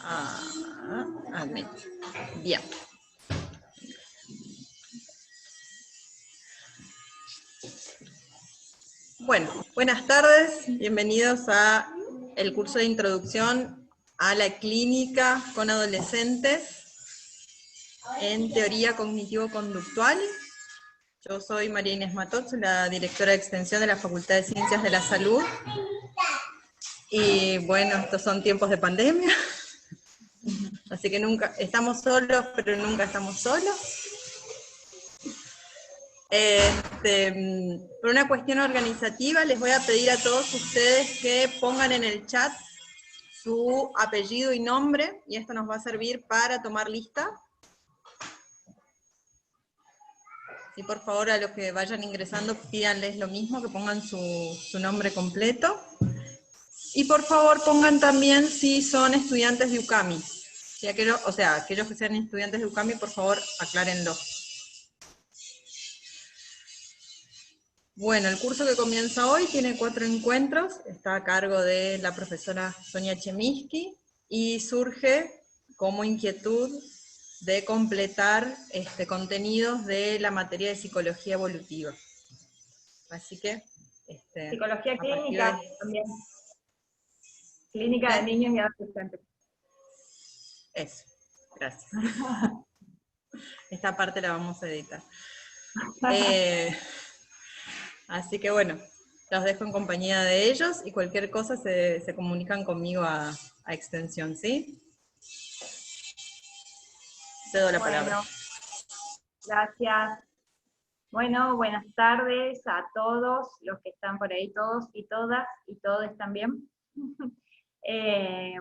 Admin. Bien. Bueno, buenas tardes, bienvenidos a el curso de introducción a la clínica con adolescentes en teoría cognitivo-conductual. Yo soy María Inés Matot, soy la directora de extensión de la Facultad de Ciencias de la Salud. Y bueno, estos son tiempos de pandemia, así que nunca estamos solos, pero nunca estamos solos. Por una cuestión organizativa, les voy a pedir a todos ustedes que pongan en el chat su apellido y nombre, y esto nos va a servir para tomar lista. Y por favor, a los que vayan ingresando, pídanles lo mismo, que pongan su nombre completo. Y por favor, pongan también si son estudiantes de UCAMI. Si aquellos que sean estudiantes de UCAMI, por favor, aclárenlo. Bueno, el curso que comienza hoy tiene 4 encuentros, está a cargo de la profesora Sonia Cheminsky, y surge como inquietud de completar contenidos de la materia de psicología evolutiva. Así que... psicología clínica también. Clínica de niños y adolescentes. Eso, gracias. Esta parte la vamos a editar. Así que bueno, los dejo en compañía de ellos y cualquier cosa se comunican conmigo a extensión, ¿sí? Cedo la palabra. Gracias. Bueno, buenas tardes a todos los que están por ahí, todos y todas y todos también.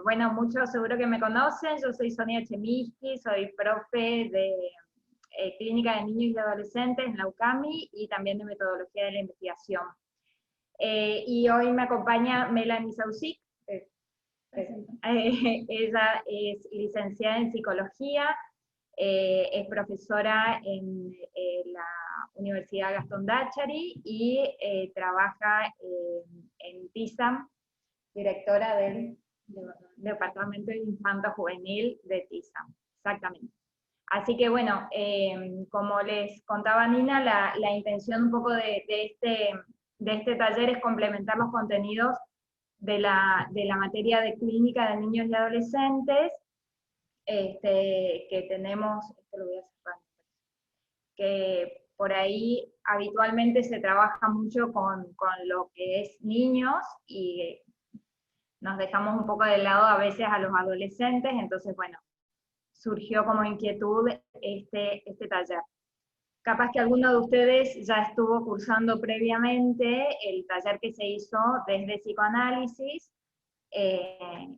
Bueno, muchos seguro que me conocen, yo soy Sonia Cheminsky, soy profe de Clínica de Niños y Adolescentes en la UCAMI y también de Metodología de la Investigación. Y hoy me acompaña Melanie Saucic. Ella es licenciada en Psicología, es profesora en la Universidad Gastón Dáchari y trabaja en TISAM, directora del Departamento de Infanto Juvenil de TISAM, exactamente. Así que bueno, como les contaba Nina, la intención un poco de este taller es complementar los contenidos de la materia de clínica de niños y adolescentes, que tenemos, esto lo voy a cerrar, que por ahí habitualmente se trabaja mucho con lo que es niños, y nos dejamos un poco de lado a veces a los adolescentes, entonces bueno, surgió como inquietud este taller. Capaz que alguno de ustedes ya estuvo cursando previamente el taller que se hizo desde psicoanálisis,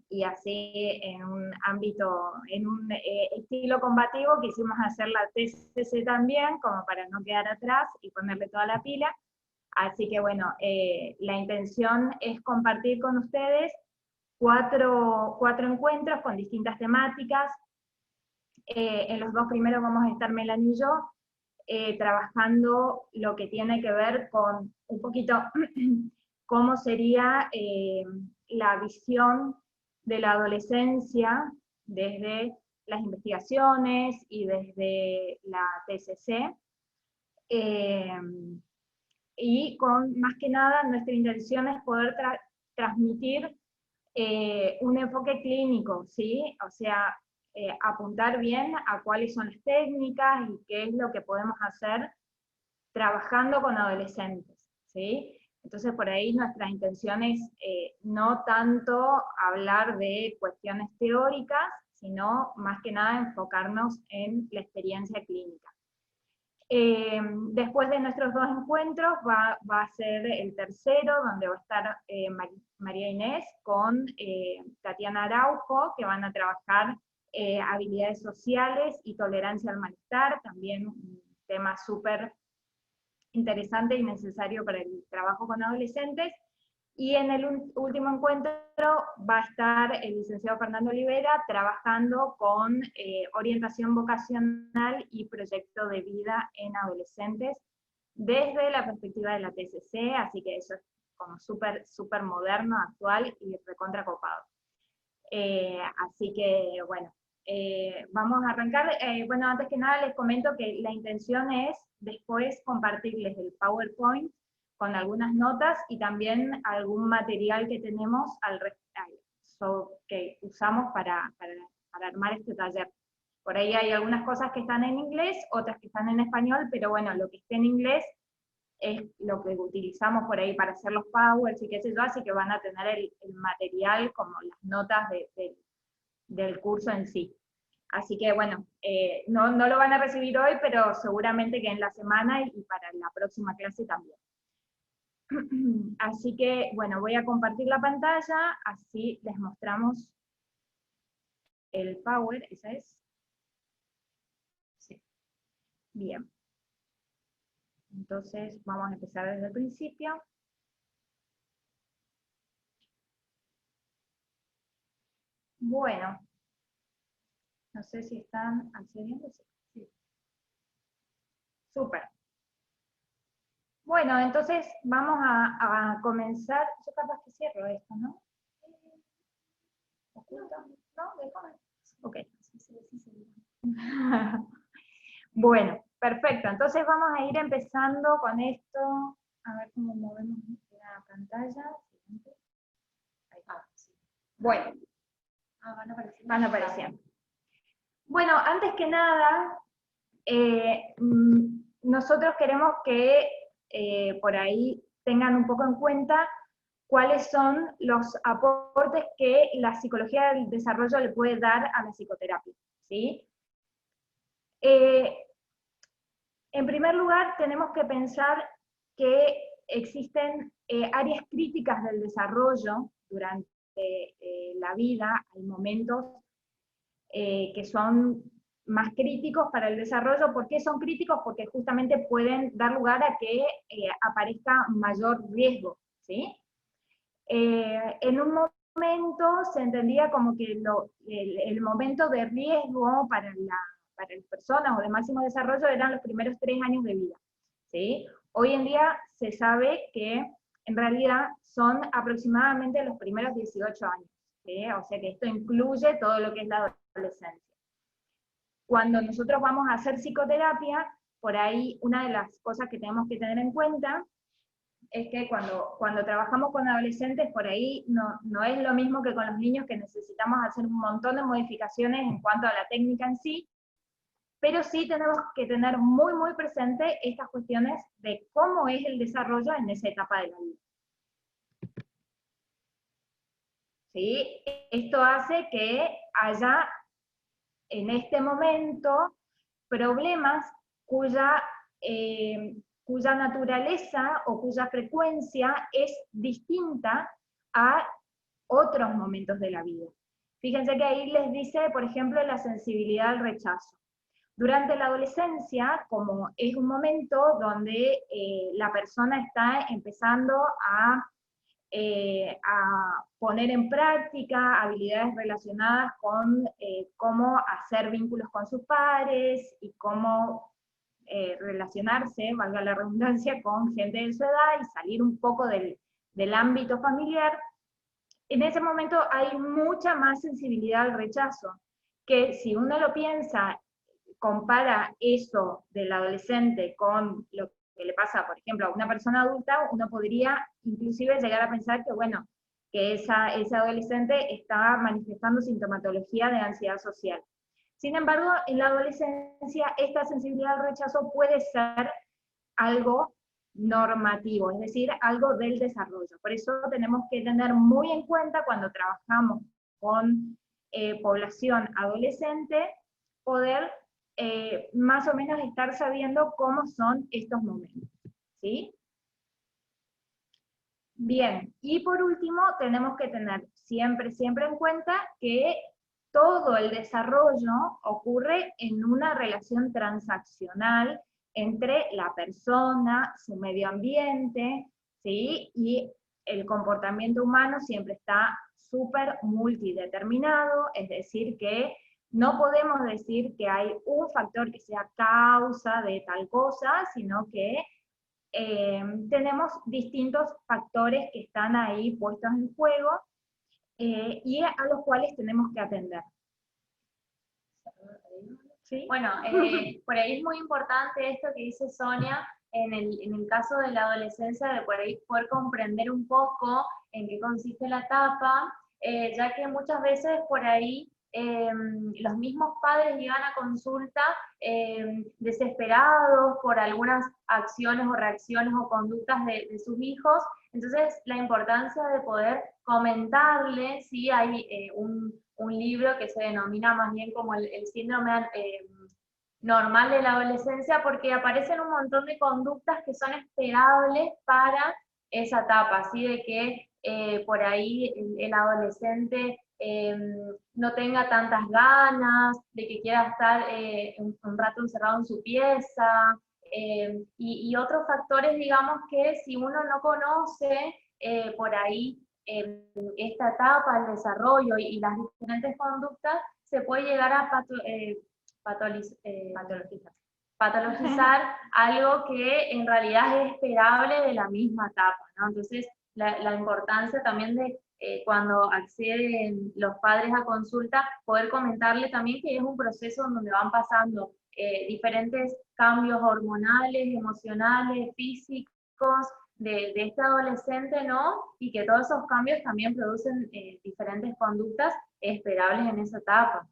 y así en un ámbito, en un estilo combativo quisimos hacer la TCC también, como para no quedar atrás y ponerle toda la pila. Así que bueno, la intención es compartir con ustedes cuatro encuentros con distintas temáticas. En los 2 primeros vamos a estar Melanie y yo, trabajando lo que tiene que ver con un poquito cómo sería la visión de la adolescencia desde las investigaciones y desde la TCC, y con, más que nada, nuestra intención es poder transmitir un enfoque clínico, ¿sí? O sea, apuntar bien a cuáles son las técnicas y qué es lo que podemos hacer trabajando con adolescentes, ¿sí? Entonces por ahí nuestra intención es no tanto hablar de cuestiones teóricas, sino más que nada enfocarnos en la experiencia clínica. Después de nuestros 2 encuentros va a ser el tercero, donde va a estar María Inés con Tatiana Araujo, que van a trabajar habilidades sociales y tolerancia al malestar, también un tema súper interesante y necesario para el trabajo con adolescentes. Y en el último encuentro va a estar el licenciado Fernando Olivera trabajando con orientación vocacional y proyecto de vida en adolescentes desde la perspectiva de la TCC, así que eso es como súper moderno, actual y recontra copado. Así que, bueno, vamos a arrancar. Bueno, antes que nada les comento que la intención es después compartirles el PowerPoint con algunas notas y también algún material que tenemos que usamos para armar este taller. Por ahí hay algunas cosas que están en inglés, otras que están en español, pero bueno, lo que esté en inglés es lo que utilizamos por ahí para hacer los powers y qué sé yo, así que van a tener el material como las notas del curso en sí. Así que bueno, no lo van a recibir hoy, pero seguramente que en la semana y para la próxima clase también. Así que bueno, voy a compartir la pantalla, así les mostramos el Power, esa es. Sí. Bien. Entonces vamos a empezar desde el principio. Bueno, no sé si están accediendo. Sí. Súper. Bueno, entonces vamos a comenzar. Yo capaz que cierro esto, ¿no? ¿Oculto? ¿No? Déjame. Ok. Bueno, perfecto. Entonces vamos a ir empezando con esto. A ver cómo movemos la pantalla. Ahí está. Bueno. Van apareciendo. Bueno, antes que nada, nosotros queremos que por ahí tengan un poco en cuenta cuáles son los aportes que la psicología del desarrollo le puede dar a la psicoterapia, ¿sí? En primer lugar, tenemos que pensar que existen áreas críticas del desarrollo durante la vida, hay momentos que son más críticos para el desarrollo. ¿Por qué son críticos? Porque justamente pueden dar lugar a que aparezca mayor riesgo, ¿sí? En un momento se entendía como que el momento de riesgo para las personas o de máximo desarrollo eran los primeros 3 años de vida, ¿sí? Hoy en día se sabe que en realidad son aproximadamente los primeros 18 años, ¿sí? O sea que esto incluye todo lo que es la adolescencia. Cuando nosotros vamos a hacer psicoterapia, por ahí una de las cosas que tenemos que tener en cuenta es que cuando trabajamos con adolescentes, por ahí no es lo mismo que con los niños, que necesitamos hacer un montón de modificaciones en cuanto a la técnica en sí, pero sí tenemos que tener muy, muy presente estas cuestiones de cómo es el desarrollo en esa etapa de la vida. ¿Sí? Esto hace que haya en este momento problemas cuya naturaleza o cuya frecuencia es distinta a otros momentos de la vida. Fíjense que ahí les dice, por ejemplo, la sensibilidad al rechazo. Durante la adolescencia, como es un momento donde la persona está empezando a poner en práctica habilidades relacionadas con cómo hacer vínculos con sus pares y cómo relacionarse, valga la redundancia, con gente de su edad y salir un poco del ámbito familiar. En ese momento hay mucha más sensibilidad al rechazo, que si uno lo piensa, compara eso del adolescente con lo que le pasa, por ejemplo, a una persona adulta, uno podría inclusive llegar a pensar que, bueno, que ese adolescente está manifestando sintomatología de ansiedad social. Sin embargo, en la adolescencia, esta sensibilidad al rechazo puede ser algo normativo, es decir, algo del desarrollo. Por eso tenemos que tener muy en cuenta cuando trabajamos con población adolescente, poder más o menos estar sabiendo cómo son estos momentos, ¿sí? Bien, y por último tenemos que tener siempre en cuenta que todo el desarrollo ocurre en una relación transaccional entre la persona, su medio ambiente, ¿sí? Y el comportamiento humano siempre está súper multideterminado, es decir que no podemos decir que hay un factor que sea causa de tal cosa, sino que tenemos distintos factores que están ahí puestos en juego, y a los cuales tenemos que atender. ¿Sí? Bueno, por ahí es muy importante esto que dice Sonia, en el caso de la adolescencia, de por ahí poder comprender un poco en qué consiste la etapa, ya que muchas veces por ahí los mismos padres llegan a consulta desesperados por algunas acciones o reacciones o conductas de sus hijos. Entonces, la importancia de poder comentarles, si hay un libro que se denomina más bien como el síndrome normal de la adolescencia, porque aparecen un montón de conductas que son esperables para esa etapa, así de que por ahí el adolescente no tenga tantas ganas, de que quiera estar un rato encerrado en su pieza, y otros factores, digamos, que si uno no conoce por ahí esta etapa, el desarrollo y las diferentes conductas, se puede llegar a patologizar algo que en realidad es esperable de la misma etapa, ¿no? Entonces, la importancia también de cuando acceden los padres a consulta, poder comentarle también que es un proceso donde van pasando diferentes cambios hormonales, emocionales, físicos, de este adolescente, ¿no? Y que todos esos cambios también producen diferentes conductas esperables en esa etapa.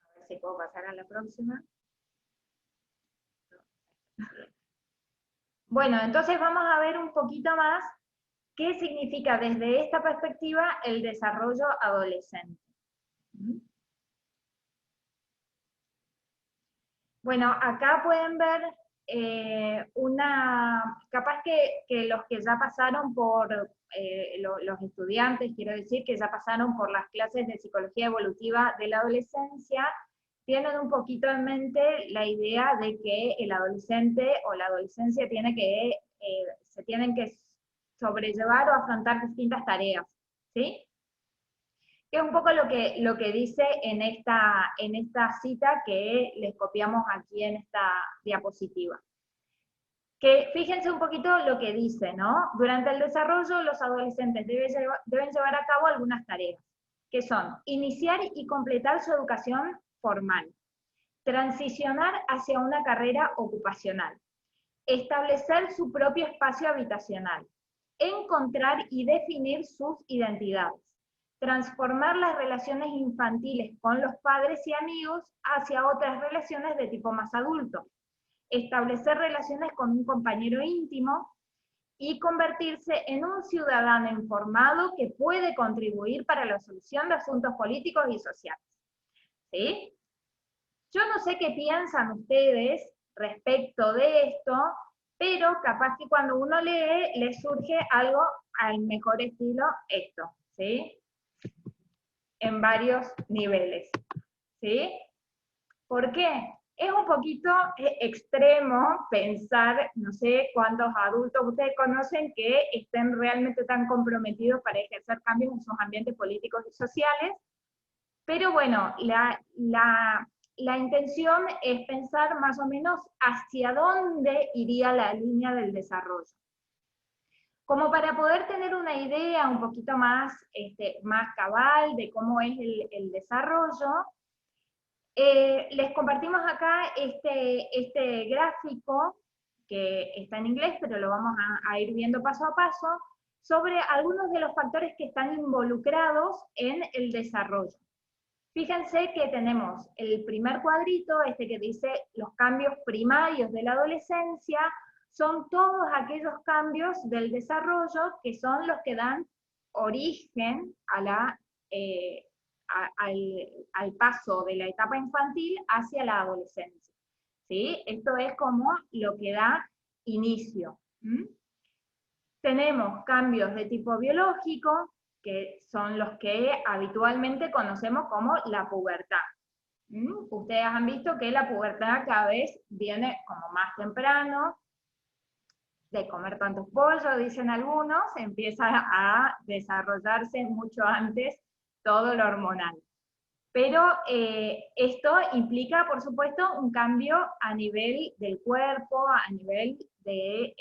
A ver si puedo pasar a la próxima. Bueno, entonces vamos a ver un poquito más qué significa desde esta perspectiva el desarrollo adolescente. Bueno, acá pueden ver capaz que los que ya pasaron por, los estudiantes, quiero decir, que ya pasaron por las clases de psicología evolutiva de la adolescencia, tienen un poquito en mente la idea de que el adolescente o la adolescencia se tienen que sobrellevar o afrontar distintas tareas, ¿sí? Que es un poco lo que dice en esta cita que les copiamos aquí en esta diapositiva. Que fíjense un poquito lo que dice, ¿no? Durante el desarrollo, los adolescentes deben llevar a cabo algunas tareas, que son iniciar y completar su educación formal, transicionar hacia una carrera ocupacional, establecer su propio espacio habitacional, encontrar y definir sus identidades, transformar las relaciones infantiles con los padres y amigos hacia otras relaciones de tipo más adulto, establecer relaciones con un compañero íntimo y convertirse en un ciudadano informado que puede contribuir para la solución de asuntos políticos y sociales. ¿Sí? Yo no sé qué piensan ustedes respecto de esto, pero capaz que cuando uno lee, le surge algo al mejor estilo esto, ¿sí? En varios niveles, ¿sí? ¿Por qué? Es un poquito extremo pensar, no sé cuántos adultos ustedes conocen que estén realmente tan comprometidos para ejercer cambios en sus ambientes políticos y sociales, pero bueno, la intención es pensar más o menos hacia dónde iría la línea del desarrollo. Como para poder tener una idea un poquito más, más cabal de cómo es el desarrollo, les compartimos acá este gráfico, que está en inglés, pero lo vamos a ir viendo paso a paso, sobre algunos de los factores que están involucrados en el desarrollo. Fíjense que tenemos el primer cuadrito, que dice los cambios primarios de la adolescencia, son todos aquellos cambios del desarrollo que son los que dan origen a al paso de la etapa infantil hacia la adolescencia. ¿Sí? Esto es como lo que da inicio. Tenemos cambios de tipo biológico, que son los que habitualmente conocemos como la pubertad. Ustedes han visto que la pubertad cada vez viene como más temprano, de comer tantos pollos, dicen algunos, empieza a desarrollarse mucho antes todo lo hormonal. Pero esto implica, por supuesto, un cambio a nivel del cuerpo, a nivel de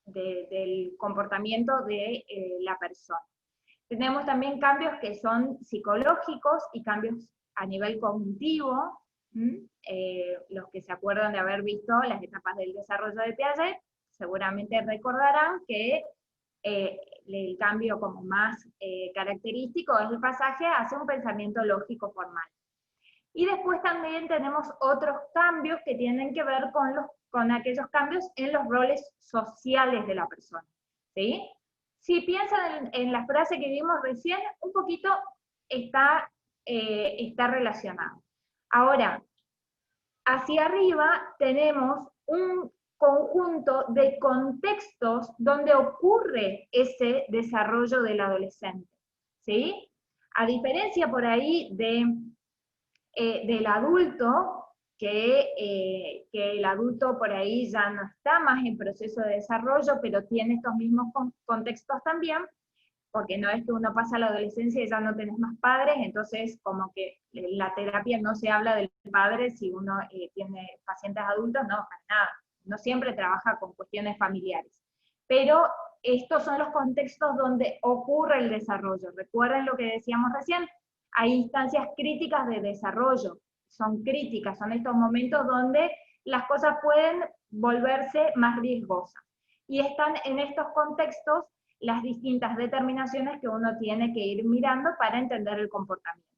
del comportamiento de la persona. Tenemos también cambios que son psicológicos y cambios a nivel cognitivo. Los que se acuerdan de haber visto las etapas del desarrollo de Piaget, seguramente recordarán que el cambio como más característico es el pasaje hacia un pensamiento lógico formal. Y después también tenemos otros cambios que tienen que ver con aquellos cambios en los roles sociales de la persona, ¿sí? Si piensan en la frase que vimos recién, un poquito está relacionado. Ahora, hacia arriba tenemos un conjunto de contextos donde ocurre ese desarrollo del adolescente, ¿sí? A diferencia por ahí del adulto, que el adulto por ahí ya no está más en proceso de desarrollo, pero tiene estos mismos contextos también, porque no es que uno pasa a la adolescencia y ya no tenés más padres, entonces como que la terapia no se habla del padre si uno tiene pacientes adultos, no, para nada, no siempre trabaja con cuestiones familiares. Pero estos son los contextos donde ocurre el desarrollo. Recuerden lo que decíamos recién, hay instancias críticas de desarrollo, son críticas, son estos momentos donde las cosas pueden volverse más riesgosas. Y están en estos contextos las distintas determinaciones que uno tiene que ir mirando para entender el comportamiento,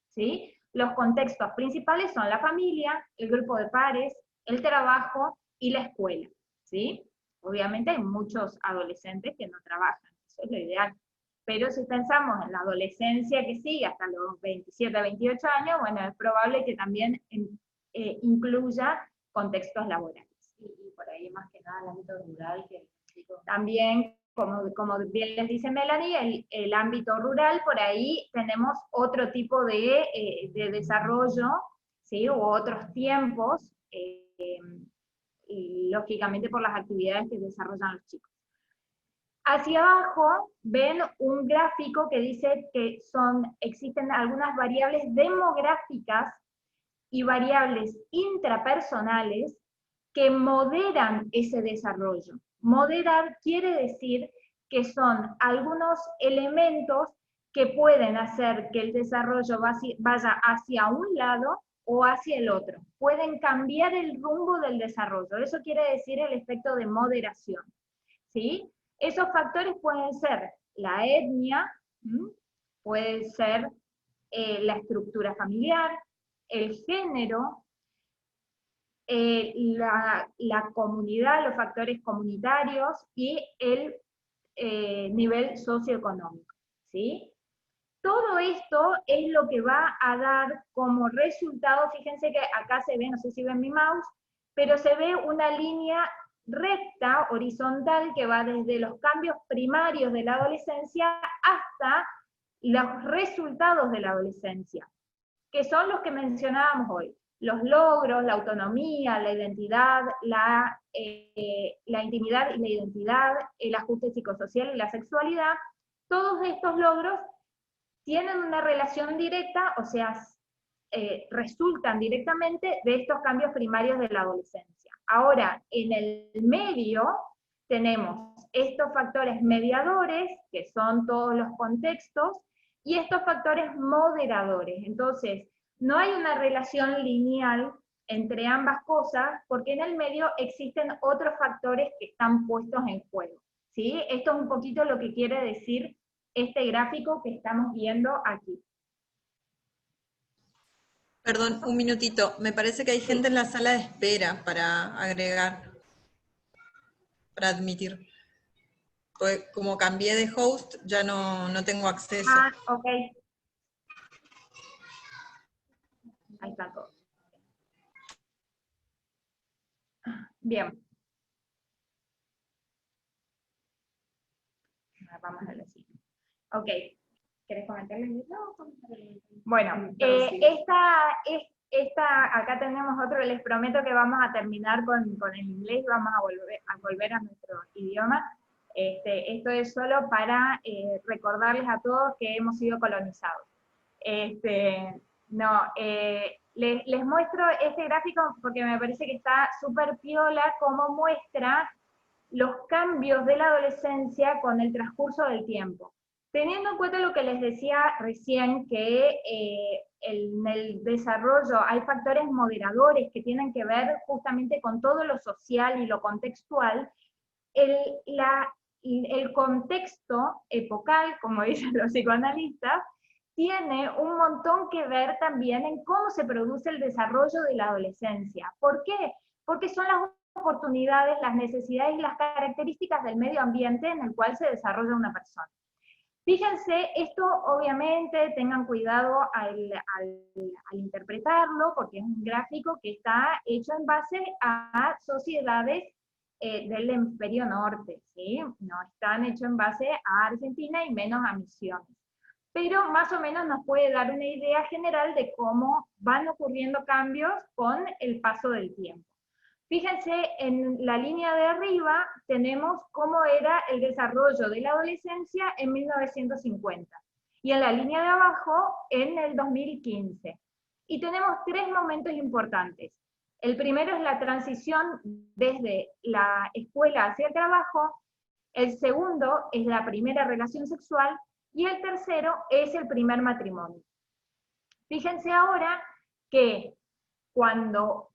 ¿sí? Los contextos principales son la familia, el grupo de pares, el trabajo y la escuela, ¿sí? Obviamente hay muchos adolescentes que no trabajan, eso es lo ideal. Pero si pensamos en la adolescencia que sigue hasta los 27, 28 años, bueno, es probable que también incluya contextos laborales. Y por ahí más que nada el ámbito rural que... También, como bien les dice Melanie, el ámbito rural, por ahí tenemos otro tipo de desarrollo, ¿sí? U otros tiempos, y lógicamente por las actividades que desarrollan los chicos. Hacia abajo ven un gráfico que dice que existen algunas variables demográficas y variables intrapersonales que moderan ese desarrollo. Moderar quiere decir que son algunos elementos que pueden hacer que el desarrollo vaya hacia un lado o hacia el otro. Pueden cambiar el rumbo del desarrollo. Eso quiere decir el efecto de moderación, ¿sí? Esos factores pueden ser la etnia, puede ser la estructura familiar, el género, la comunidad, los factores comunitarios y el nivel socioeconómico, ¿sí? Todo esto es lo que va a dar como resultado, fíjense que acá se ve, no sé si ven mi mouse, pero se ve una línea recta, horizontal, que va desde los cambios primarios de la adolescencia hasta los resultados de la adolescencia, que son los que mencionábamos hoy. Los logros, la autonomía, la identidad, la intimidad y la identidad, el ajuste psicosocial y la sexualidad, todos estos logros tienen una relación directa, o sea, resultan directamente de estos cambios primarios de la adolescencia. Ahora, en el medio tenemos estos factores mediadores, que son todos los contextos, y estos factores moderadores. Entonces, no hay una relación lineal entre ambas cosas, porque en el medio existen otros factores que están puestos en juego, ¿sí? Esto es un poquito lo que quiere decir este gráfico que estamos viendo aquí. Perdón, un minutito. Me parece que hay gente en la sala de espera para agregar, para admitir. Pues como cambié de host, ya no tengo acceso. Ah, ok. Ahí está todo. Bien. Vamos a la siguiente. Ok. ¿Querés comentarle? No, bueno, acá tenemos otro, les prometo que vamos a terminar con el inglés y vamos a volver a nuestro idioma. Esto es solo para recordarles a todos que hemos sido colonizados. Les muestro este gráfico porque me parece que está súper piola como muestra los cambios de la adolescencia con el transcurso del tiempo. Teniendo en cuenta lo que les decía recién, que en el desarrollo hay factores moderadores que tienen que ver justamente con todo lo social y lo contextual, el contexto epocal, como dicen los psicoanalistas, tiene un montón que ver también en cómo se produce el desarrollo de la adolescencia. ¿Por qué? Porque son las oportunidades, las necesidades y las características del medio ambiente en el cual se desarrolla una persona. Fíjense, esto obviamente tengan cuidado al interpretarlo, porque es un gráfico que está hecho en base a sociedades del hemisferio norte, ¿sí? No están hechos en base a Argentina y menos a Misiones. Pero más o menos nos puede dar una idea general de cómo van ocurriendo cambios con el paso del tiempo. Fíjense, en la línea de arriba tenemos cómo era el desarrollo de la adolescencia en 1950, y en la línea de abajo en el 2015. Y tenemos tres momentos importantes. El primero es la transición desde la escuela hacia el trabajo, el segundo es la primera relación sexual, y el tercero es el primer matrimonio. Fíjense ahora que cuando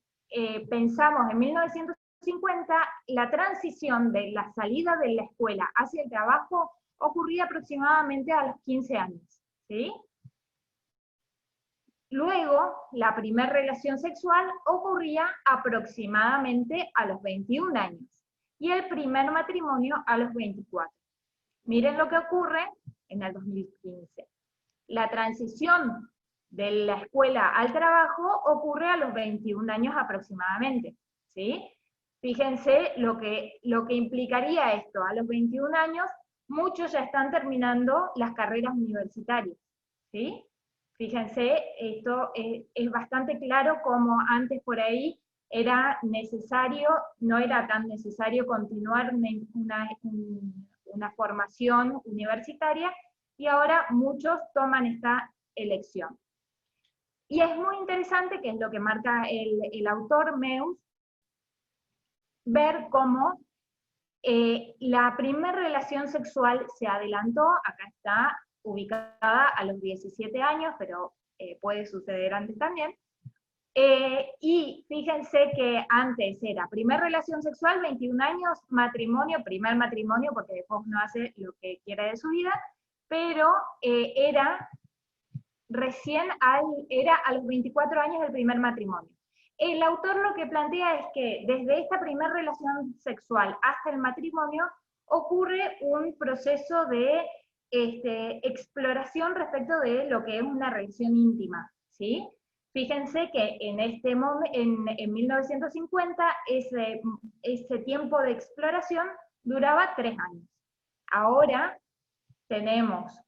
pensamos en 1950, la transición de la salida de la escuela hacia el trabajo ocurría aproximadamente a los 15 años, ¿sí? Luego, la primera relación sexual ocurría aproximadamente a los 21 años, y el primer matrimonio a los 24. Miren lo que ocurre en el 2015. La transición de la escuela al trabajo ocurre a los 21 años aproximadamente, ¿sí? Fíjense lo que implicaría esto. A los 21 años, muchos ya están terminando las carreras universitarias, ¿sí? Fíjense, esto es bastante claro como antes por ahí era necesario, no era tan necesario continuar una formación universitaria, y ahora muchos toman esta elección. Y es muy interesante, que es lo que marca el autor Meus, ver cómo la primera relación sexual se adelantó, acá está ubicada a los 17 años, pero puede suceder antes también. Y fíjense que antes era primera relación sexual, 21 años, matrimonio, primer matrimonio, porque después no hace lo que quiere de su vida, pero era a los 24 años del primer matrimonio. El autor lo que plantea es que desde esta primera relación sexual hasta el matrimonio ocurre un proceso de exploración respecto de lo que es una relación íntima, ¿sí? Fíjense que en 1950 ese tiempo de exploración duraba 3 años. Ahora tenemos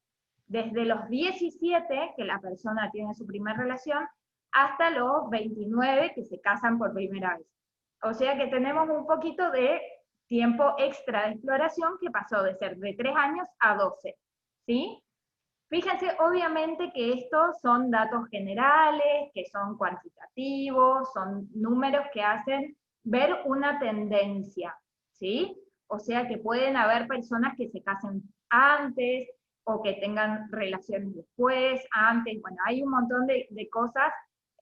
desde los 17, que la persona tiene su primera relación, hasta los 29, que se casan por primera vez. O sea que tenemos un poquito de tiempo extra de exploración que pasó de ser de 3 años a 12, ¿sí? Fíjense, obviamente que estos son datos generales, que son cuantitativos, son números que hacen ver una tendencia, ¿sí? O sea que pueden haber personas que se casen antes, o que tengan relaciones después, antes, bueno, hay un montón de cosas,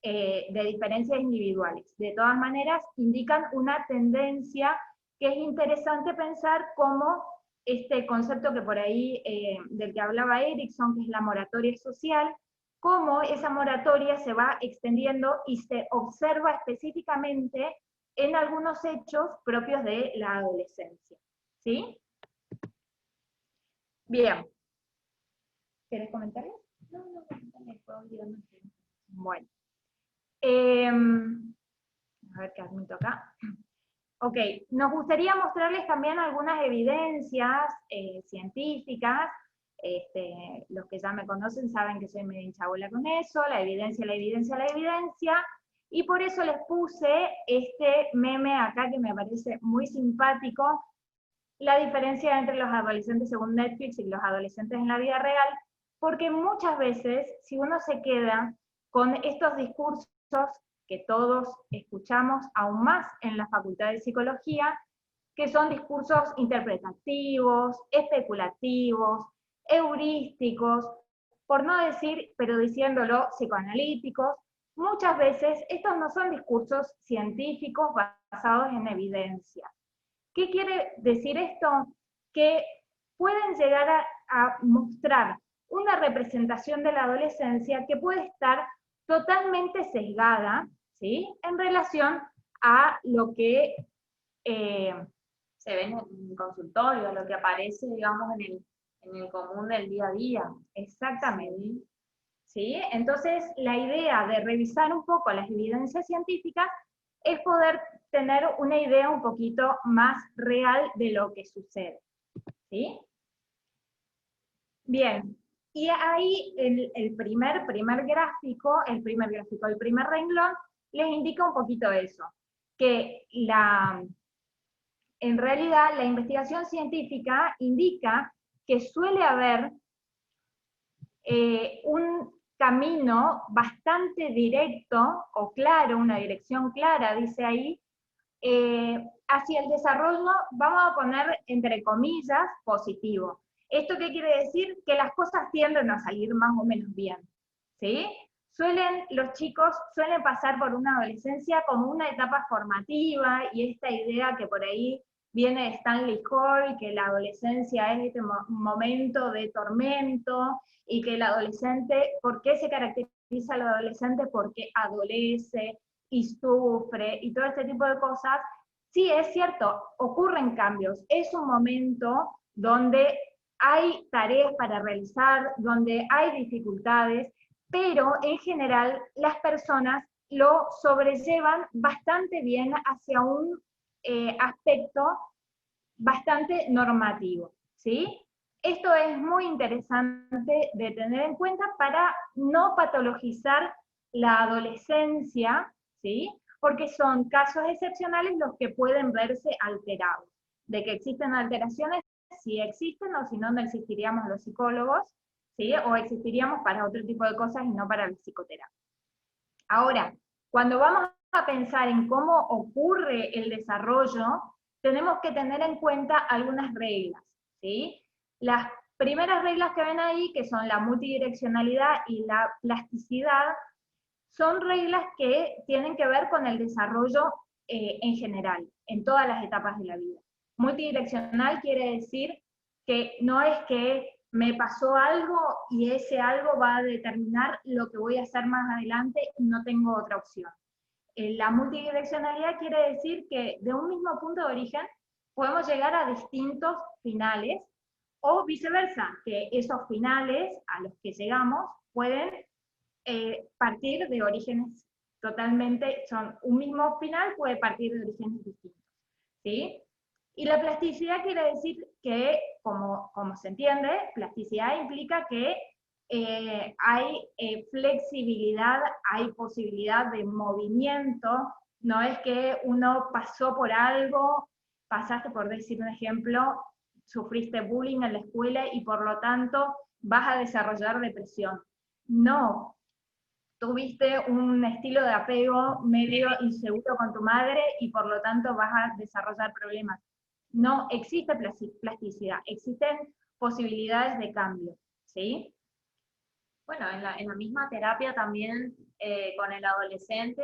de diferencias individuales. De todas maneras, indican una tendencia que es interesante pensar cómo este concepto que por ahí, del que hablaba Erickson, que es la moratoria social, cómo esa moratoria se va extendiendo y se observa específicamente en algunos hechos propios de la adolescencia, ¿sí? Bien. ¿Querés comentarlo? No, puedo olvidarme. Bueno. A ver qué admito acá. Ok, nos gustaría mostrarles también algunas evidencias científicas. Los que ya me conocen saben que soy medio hinchabola con eso, la evidencia, y por eso les puse este meme acá que me parece muy simpático, la diferencia entre los adolescentes según Netflix y los adolescentes en la vida real, porque muchas veces, si uno se queda con estos discursos que todos escuchamos, aún más en la Facultad de Psicología, que son discursos interpretativos, especulativos, heurísticos, por no decir, pero diciéndolo, psicoanalíticos. Muchas veces estos no son discursos científicos basados en evidencia. ¿Qué quiere decir esto? Que pueden llegar a mostrar una representación de la adolescencia que puede estar totalmente sesgada, ¿sí?, en relación a lo que se ve en el consultorio, lo que aparece, digamos, en el común del día a día. Exactamente. ¿Sí? Entonces, la idea de revisar un poco las evidencias científicas es poder tener una idea un poquito más real de lo que sucede. ¿Sí? Bien, y ahí el primer renglón, les indica un poquito eso, que en realidad la investigación científica indica que suele haber un camino bastante directo o claro, una dirección clara, dice ahí, hacia el desarrollo, vamos a poner entre comillas, positivo. ¿Esto qué quiere decir? Que las cosas tienden a salir más o menos bien, ¿sí? Los chicos suelen pasar por una adolescencia como una etapa formativa, y esta idea que por ahí viene de Stanley Hall, que la adolescencia es este momento de tormento, y que el adolescente, ¿por qué se caracteriza el adolescente? Porque adolece y sufre, y todo este tipo de cosas. Sí, es cierto, ocurren cambios, es un momento donde hay tareas para realizar, donde hay dificultades, pero en general las personas lo sobrellevan bastante bien hacia un aspecto bastante normativo, ¿sí? Esto es muy interesante de tener en cuenta para no patologizar la adolescencia, ¿sí? Porque son casos excepcionales los que pueden verse alterados. De que existen alteraciones, sí existen, o si no, no existiríamos los psicólogos, ¿sí? O existiríamos para otro tipo de cosas y no para la psicoterapia. Ahora, cuando vamos a pensar en cómo ocurre el desarrollo, tenemos que tener en cuenta algunas reglas, ¿sí? Las primeras reglas que ven ahí, que son la multidireccionalidad y la plasticidad, son reglas que tienen que ver con el desarrollo en general, en todas las etapas de la vida. Multidireccional quiere decir que no es que me pasó algo y ese algo va a determinar lo que voy a hacer más adelante y no tengo otra opción. La multidireccionalidad quiere decir que de un mismo punto de origen podemos llegar a distintos finales, o viceversa, que esos finales a los que llegamos pueden partir de orígenes totalmente, son un mismo final, puede partir de orígenes distintos, ¿sí? Y la plasticidad quiere decir que, como se entiende, plasticidad implica que hay flexibilidad, hay posibilidad de movimiento, no es que uno pasó por algo, pasaste, por decir un ejemplo, sufriste bullying en la escuela y por lo tanto vas a desarrollar depresión. No, tuviste un estilo de apego medio inseguro con tu madre y por lo tanto vas a desarrollar problemas. No existe plasticidad, existen posibilidades de cambio, ¿sí? Bueno, en la misma terapia también con el adolescente,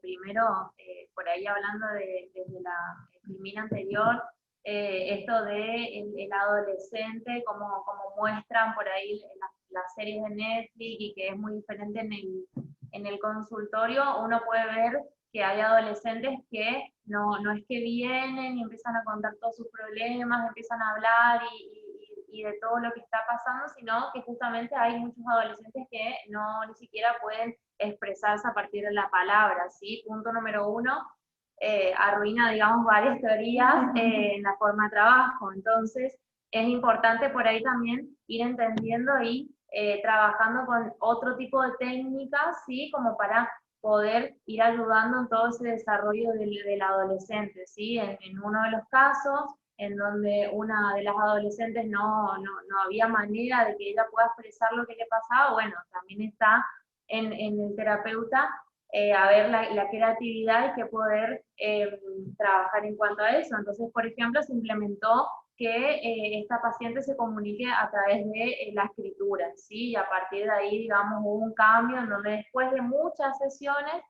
primero, por ahí hablando desde la crimina anterior, esto de el adolescente, como muestran por ahí las series de Netflix, y que es muy diferente en el consultorio, uno puede ver que hay adolescentes que no es que vienen y empiezan a contar todos sus problemas, empiezan a hablar y de todo lo que está pasando, sino que justamente hay muchos adolescentes que ni siquiera pueden expresarse a partir de la palabra, ¿sí? Punto número 1, arruina, digamos, varias teorías en la forma de trabajo. Entonces, es importante por ahí también ir entendiendo y trabajando con otro tipo de técnicas, ¿sí? Como para poder ir ayudando en todo ese desarrollo del adolescente, ¿sí? En uno de los casos, en donde una de las adolescentes no había manera de que ella pueda expresar lo que le pasaba, bueno, también está en el terapeuta a ver la creatividad y que poder trabajar en cuanto a eso. Entonces, por ejemplo, se implementó que esta paciente se comunique a través de la escritura, ¿sí? Y a partir de ahí, digamos, hubo un cambio en donde después de muchas sesiones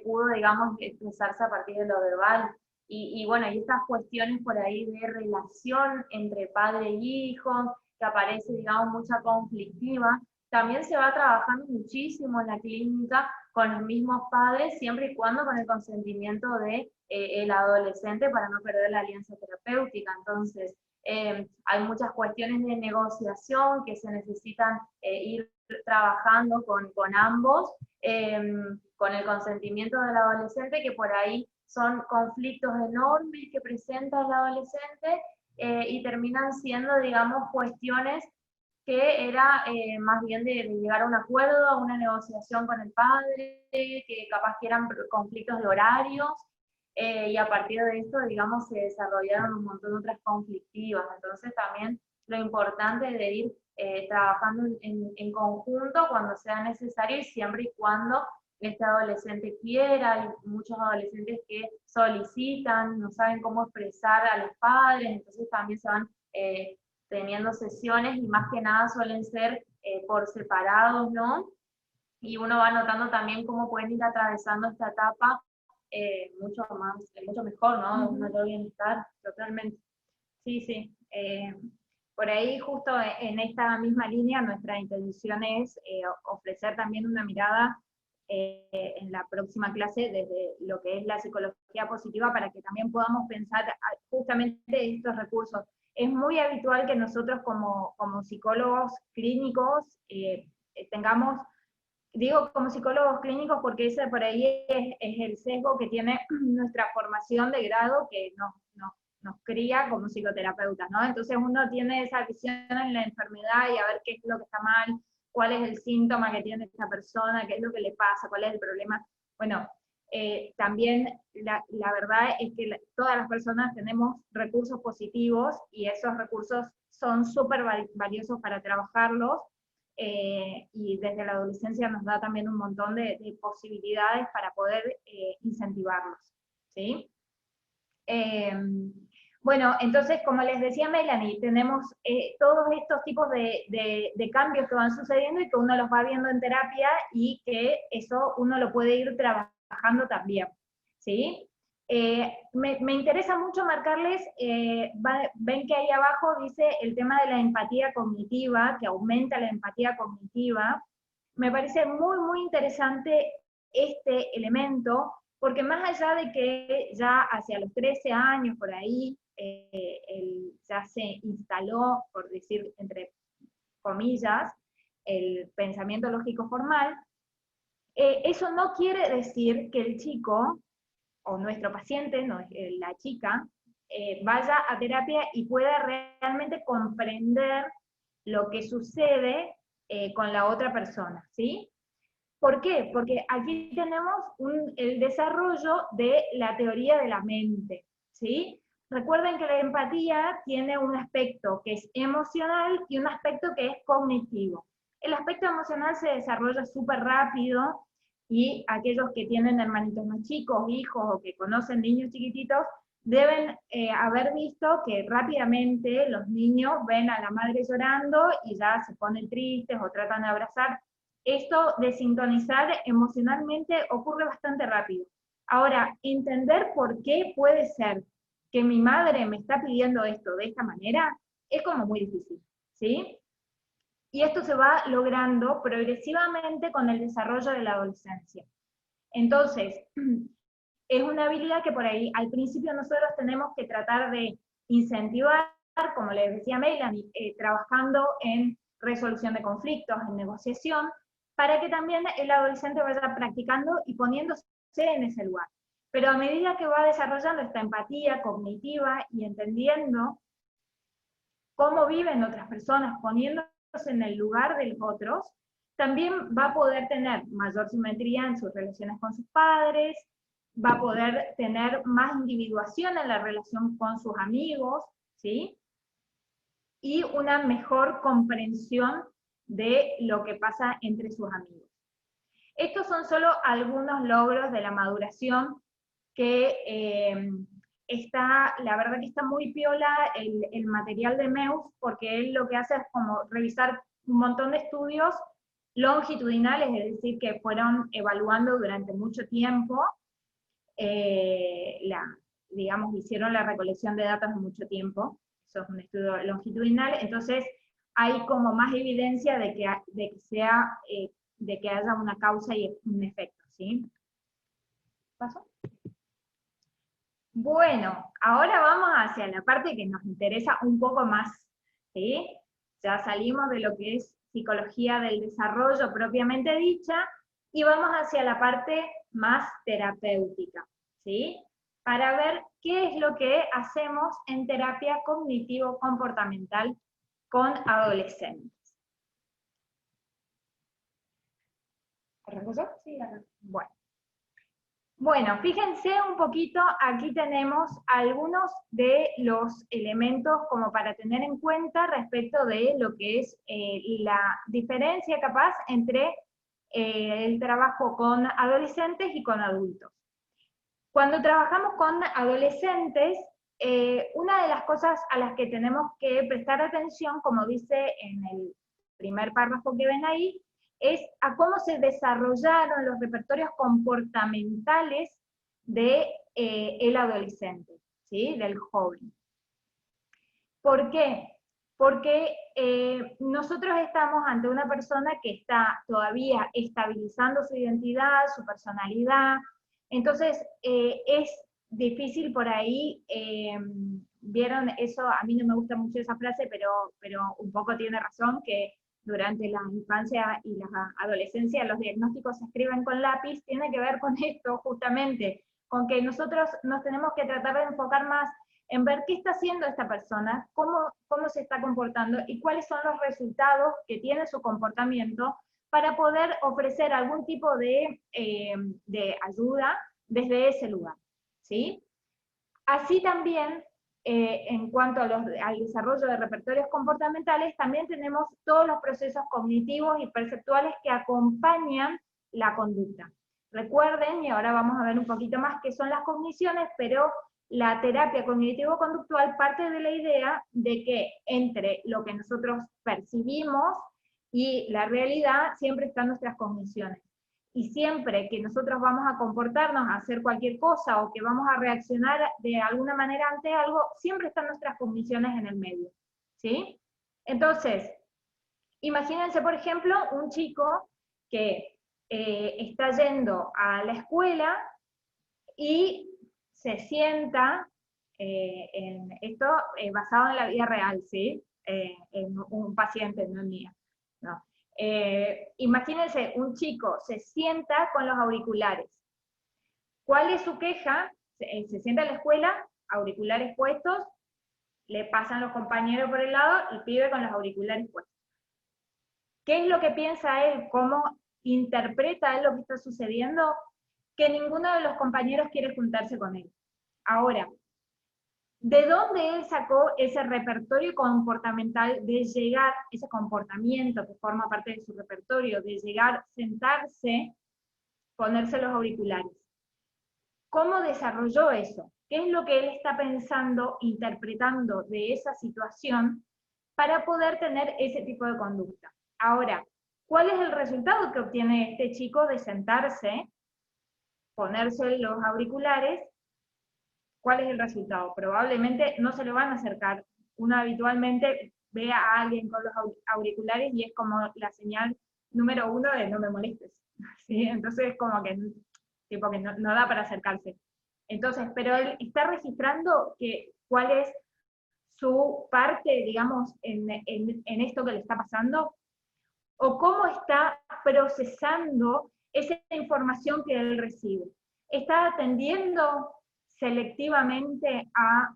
pudo, digamos, expresarse a partir de lo verbal. Y bueno, y estas cuestiones por ahí de relación entre padre y hijo, que aparece, digamos, mucha conflictiva, también se va trabajando muchísimo en la clínica con los mismos padres, siempre y cuando con el consentimiento de el adolescente para no perder la alianza terapéutica. Entonces, hay muchas cuestiones de negociación que se necesitan ir trabajando con ambos, con el consentimiento del adolescente, que por ahí son conflictos enormes que presenta el adolescente y terminan siendo, digamos, cuestiones que era más bien de llegar a un acuerdo, a una negociación con el padre, que capaz que eran conflictos de horarios, y a partir de esto, digamos, se desarrollaron un montón de otras conflictivas. Entonces también lo importante de ir trabajando en conjunto cuando sea necesario y siempre y cuando este adolescente quiera. Hay muchos adolescentes que solicitan, no saben cómo expresar a los padres, entonces también se van teniendo sesiones y más que nada suelen ser por separados, ¿no? Y uno va notando también cómo pueden ir atravesando esta etapa mucho más, mucho mejor, ¿no? Un mayor bienestar, totalmente. Sí, sí. Por ahí, justo en esta misma línea, nuestra intención es ofrecer también una mirada en la próxima clase desde lo que es la psicología positiva para que también podamos pensar justamente estos recursos. Es muy habitual que nosotros como psicólogos clínicos tengamos, digo como psicólogos clínicos porque ese por ahí es el sesgo que tiene nuestra formación de grado que nos cría como psicoterapeutas, ¿no? Entonces uno tiene esa visión en la enfermedad y a ver qué es lo que está mal, cuál es el síntoma que tiene esta persona, qué es lo que le pasa, cuál es el problema. Bueno, también la verdad es que todas las personas tenemos recursos positivos y esos recursos son súper valiosos para trabajarlos, y desde la adolescencia nos da también un montón de posibilidades para poder incentivarlos, ¿sí? Bueno, entonces, como les decía Melanie, tenemos todos estos tipos de cambios que van sucediendo y que uno los va viendo en terapia y que eso uno lo puede ir trabajando también, ¿sí? Me interesa mucho marcarles, ven que ahí abajo dice el tema de la empatía cognitiva, que aumenta la empatía cognitiva. Me parece muy, muy interesante este elemento, porque más allá de que ya hacia los 13 años, por ahí, ya se instaló, por decir entre comillas, el pensamiento lógico formal, eso no quiere decir que el chico, o nuestro paciente, no, la chica, vaya a terapia y pueda realmente comprender lo que sucede con la otra persona, ¿sí? ¿Por qué? Porque aquí tenemos el desarrollo de la teoría de la mente, ¿sí? Recuerden que la empatía tiene un aspecto que es emocional y un aspecto que es cognitivo. El aspecto emocional se desarrolla súper rápido y aquellos que tienen hermanitos más chicos, hijos o que conocen niños chiquititos, deben haber visto que rápidamente los niños ven a la madre llorando y ya se ponen tristes o tratan de abrazar. Esto de sintonizar emocionalmente ocurre bastante rápido. Ahora, entender por qué puede ser que mi madre me está pidiendo esto de esta manera es como muy difícil, ¿sí? Y esto se va logrando progresivamente con el desarrollo de la adolescencia. Entonces, es una habilidad que por ahí al principio nosotros tenemos que tratar de incentivar, como les decía Melanie, trabajando en resolución de conflictos, en negociación, para que también el adolescente vaya practicando y poniéndose en ese lugar. Pero a medida que va desarrollando esta empatía cognitiva y entendiendo cómo viven otras personas, poniéndose en el lugar de los otros, también va a poder tener mayor simetría en sus relaciones con sus padres, va a poder tener más individuación en la relación con sus amigos, ¿sí? Y una mejor comprensión de lo que pasa entre sus amigos. Estos son solo algunos logros de la maduración que la verdad que está muy piola el material de Meus, porque él lo que hace es como revisar un montón de estudios longitudinales, es decir, que fueron evaluando durante mucho tiempo, digamos, hicieron la recolección de datos de mucho tiempo, eso es un estudio longitudinal, entonces hay como más evidencia de que haya una causa y un efecto, ¿sí? ¿Paso? Bueno, ahora vamos hacia la parte que nos interesa un poco más, ¿sí? Ya salimos de lo que es psicología del desarrollo propiamente dicha, y vamos hacia la parte más terapéutica, ¿sí? Para ver qué es lo que hacemos en terapia cognitivo-comportamental con adolescentes. ¿Arrancó yo? Sí, arrancó. Bueno, fíjense un poquito, aquí tenemos algunos de los elementos como para tener en cuenta respecto de lo que es la diferencia capaz entre el trabajo con adolescentes y con adultos. Cuando trabajamos con adolescentes, una de las cosas a las que tenemos que prestar atención, como dice en el primer párrafo que ven ahí, es a cómo se desarrollaron los repertorios comportamentales de el adolescente, ¿sí? Del joven. ¿Por qué? Porque nosotros estamos ante una persona que está todavía estabilizando su identidad, su personalidad, entonces es difícil por ahí, vieron eso, a mí no me gusta mucho esa frase, pero un poco tiene razón, que durante la infancia y la adolescencia los diagnósticos se escriben con lápiz, tiene que ver con esto justamente, con que nosotros nos tenemos que tratar de enfocar más en ver qué está haciendo esta persona, cómo se está comportando y cuáles son los resultados que tiene su comportamiento para poder ofrecer algún tipo de ayuda desde ese lugar, ¿sí? Así también, en cuanto al desarrollo de repertorios comportamentales, también tenemos todos los procesos cognitivos y perceptuales que acompañan la conducta. Recuerden, y ahora vamos a ver un poquito más qué son las cogniciones, pero la terapia cognitivo-conductual parte de la idea de que entre lo que nosotros percibimos y la realidad siempre están nuestras cogniciones. Y siempre que nosotros vamos a comportarnos, a hacer cualquier cosa, o que vamos a reaccionar de alguna manera ante algo, siempre están nuestras cogniciones en el medio, ¿sí? Entonces, imagínense, por ejemplo, un chico que está yendo a la escuela y se sienta, en esto basado en la vida real, ¿sí? En un paciente, no en mía, ¿no? Imagínense, un chico se sienta con los auriculares. ¿Cuál es su queja? Se sienta en la escuela, auriculares puestos, le pasan los compañeros por el lado, el pibe con los auriculares puestos. ¿Qué es lo que piensa él? ¿Cómo interpreta él lo que está sucediendo? Que ninguno de los compañeros quiere juntarse con él. Ahora, ¿de dónde él sacó ese repertorio comportamental de llegar, ese comportamiento que forma parte de su repertorio, de llegar, sentarse, ponerse los auriculares? ¿Cómo desarrolló eso? ¿Qué es lo que él está pensando, interpretando de esa situación para poder tener ese tipo de conducta? Ahora, ¿cuál es el resultado que obtiene este chico de sentarse, ponerse los auriculares? ¿Cuál es el resultado? Probablemente no se lo van a acercar. Uno habitualmente ve a alguien con los auriculares y es como la señal número 1 de no me molestes, ¿sí? Entonces como que, tipo que no da para acercarse. Entonces, pero él está registrando cuál es su parte, digamos, en esto que le está pasando, o cómo está procesando esa información que él recibe. ¿Está atendiendo selectivamente a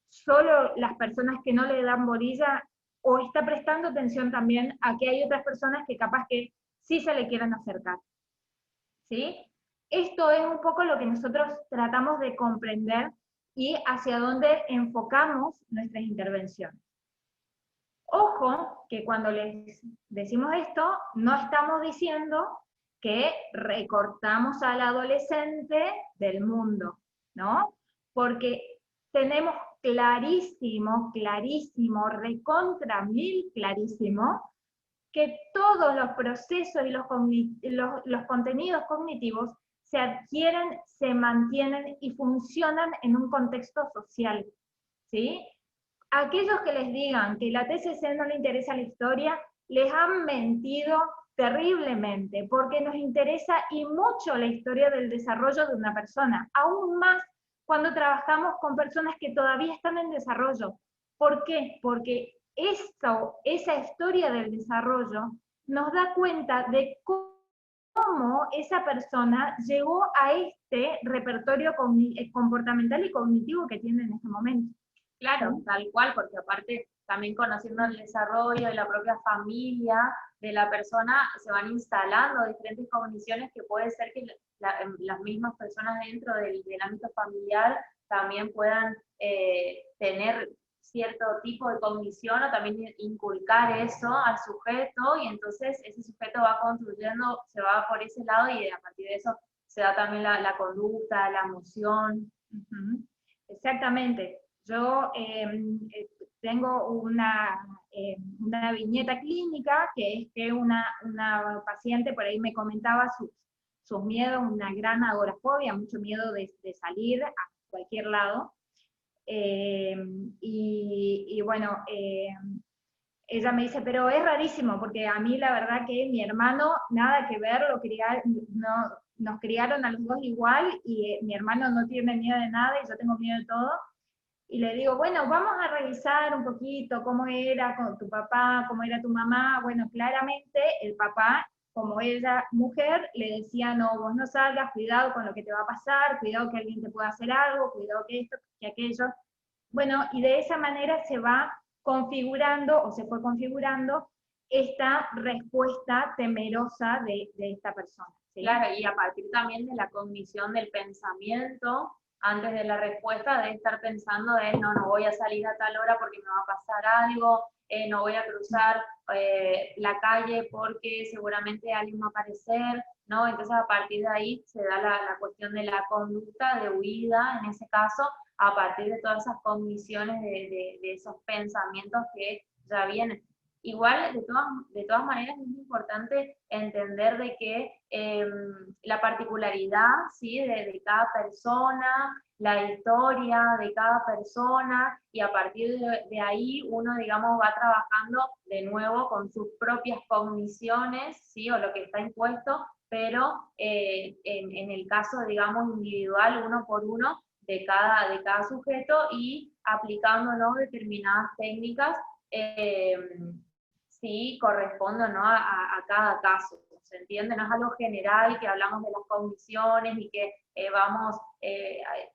solo las personas que no le dan bolilla, o está prestando atención también a que hay otras personas que capaz que sí se le quieran acercar? ¿Sí? Esto es un poco lo que nosotros tratamos de comprender y hacia dónde enfocamos nuestras intervenciones. Ojo, que cuando les decimos esto, no estamos diciendo que recortamos al adolescente del mundo, ¿no? Porque tenemos clarísimo, recontra mil clarísimo, que todos los procesos y los contenidos cognitivos se adquieren, se mantienen y funcionan en un contexto social, ¿sí? Aquellos que les digan que la TCC no le interesa la historia, les han mentido terriblemente, porque nos interesa y mucho la historia del desarrollo de una persona, aún más cuando trabajamos con personas que todavía están en desarrollo. ¿Por qué? Porque esa historia del desarrollo nos da cuenta de cómo esa persona llegó a este repertorio comportamental y cognitivo que tiene en este momento. Claro, tal cual, porque aparte también conociendo el desarrollo de la propia familia, de la persona, se van instalando diferentes cogniciones que puede ser que las mismas personas dentro del ámbito familiar también puedan tener cierto tipo de cognición o también inculcar eso al sujeto, y entonces ese sujeto va construyendo, se va por ese lado y a partir de eso se da también la conducta, la emoción. Exactamente. Yo tengo una viñeta clínica que es que una paciente por ahí me comentaba sus miedos, una gran agorafobia, mucho miedo de salir a cualquier lado. Y bueno, ella me dice, pero es rarísimo, porque a mí la verdad que mi hermano, nada que ver, nos criaron a los dos igual, y mi hermano no tiene miedo de nada y yo tengo miedo de todo. Y le digo, bueno, vamos a revisar un poquito cómo era con tu papá, cómo era tu mamá. Bueno, claramente el papá, como ella, mujer, le decía, no, vos no salgas, cuidado con lo que te va a pasar, cuidado que alguien te pueda hacer algo, cuidado que esto, que aquello. Bueno, y de esa manera se va configurando, o se fue configurando, esta respuesta temerosa de esta persona, ¿sí? Claro, y a partir también de la cognición del pensamiento, antes de la respuesta, de estar pensando de no voy a salir a tal hora porque me va a pasar algo, no voy a cruzar la calle porque seguramente alguien va a aparecer, ¿no? Entonces a partir de ahí se da la cuestión de la conducta de huida, en ese caso, a partir de todas esas cogniciones de esos pensamientos que ya vienen. Igual, de todas maneras, es importante entender de que la particularidad, ¿sí? de cada persona, la historia de cada persona, y a partir de ahí uno, digamos, va trabajando de nuevo con sus propias cogniciones, ¿sí? o lo que está impuesto, pero en el caso, digamos, individual, uno por uno, de cada sujeto, y aplicándonos determinadas técnicas sí corresponde, ¿no? a cada caso, ¿se entiende? No es algo general que hablamos de las cogniciones y que vamos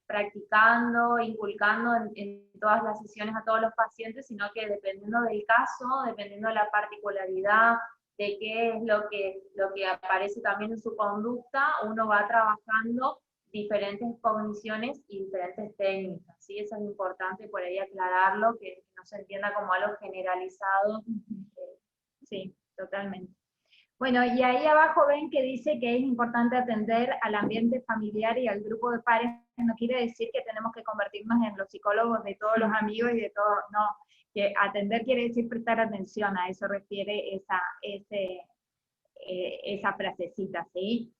practicando, inculcando en todas las sesiones a todos los pacientes, sino que dependiendo del caso, dependiendo de la particularidad, de qué es lo que aparece también en su conducta, uno va trabajando diferentes cogniciones y diferentes técnicas, ¿sí? Eso es importante por ahí aclararlo, que no se entienda como algo generalizado. Sí, totalmente. Bueno, y ahí abajo ven que dice que es importante atender al ambiente familiar y al grupo de pares. No quiere decir que tenemos que convertirnos en los psicólogos de todos los amigos y de todo, no. Que atender quiere decir prestar atención, a eso refiere esa frasecita, ¿sí?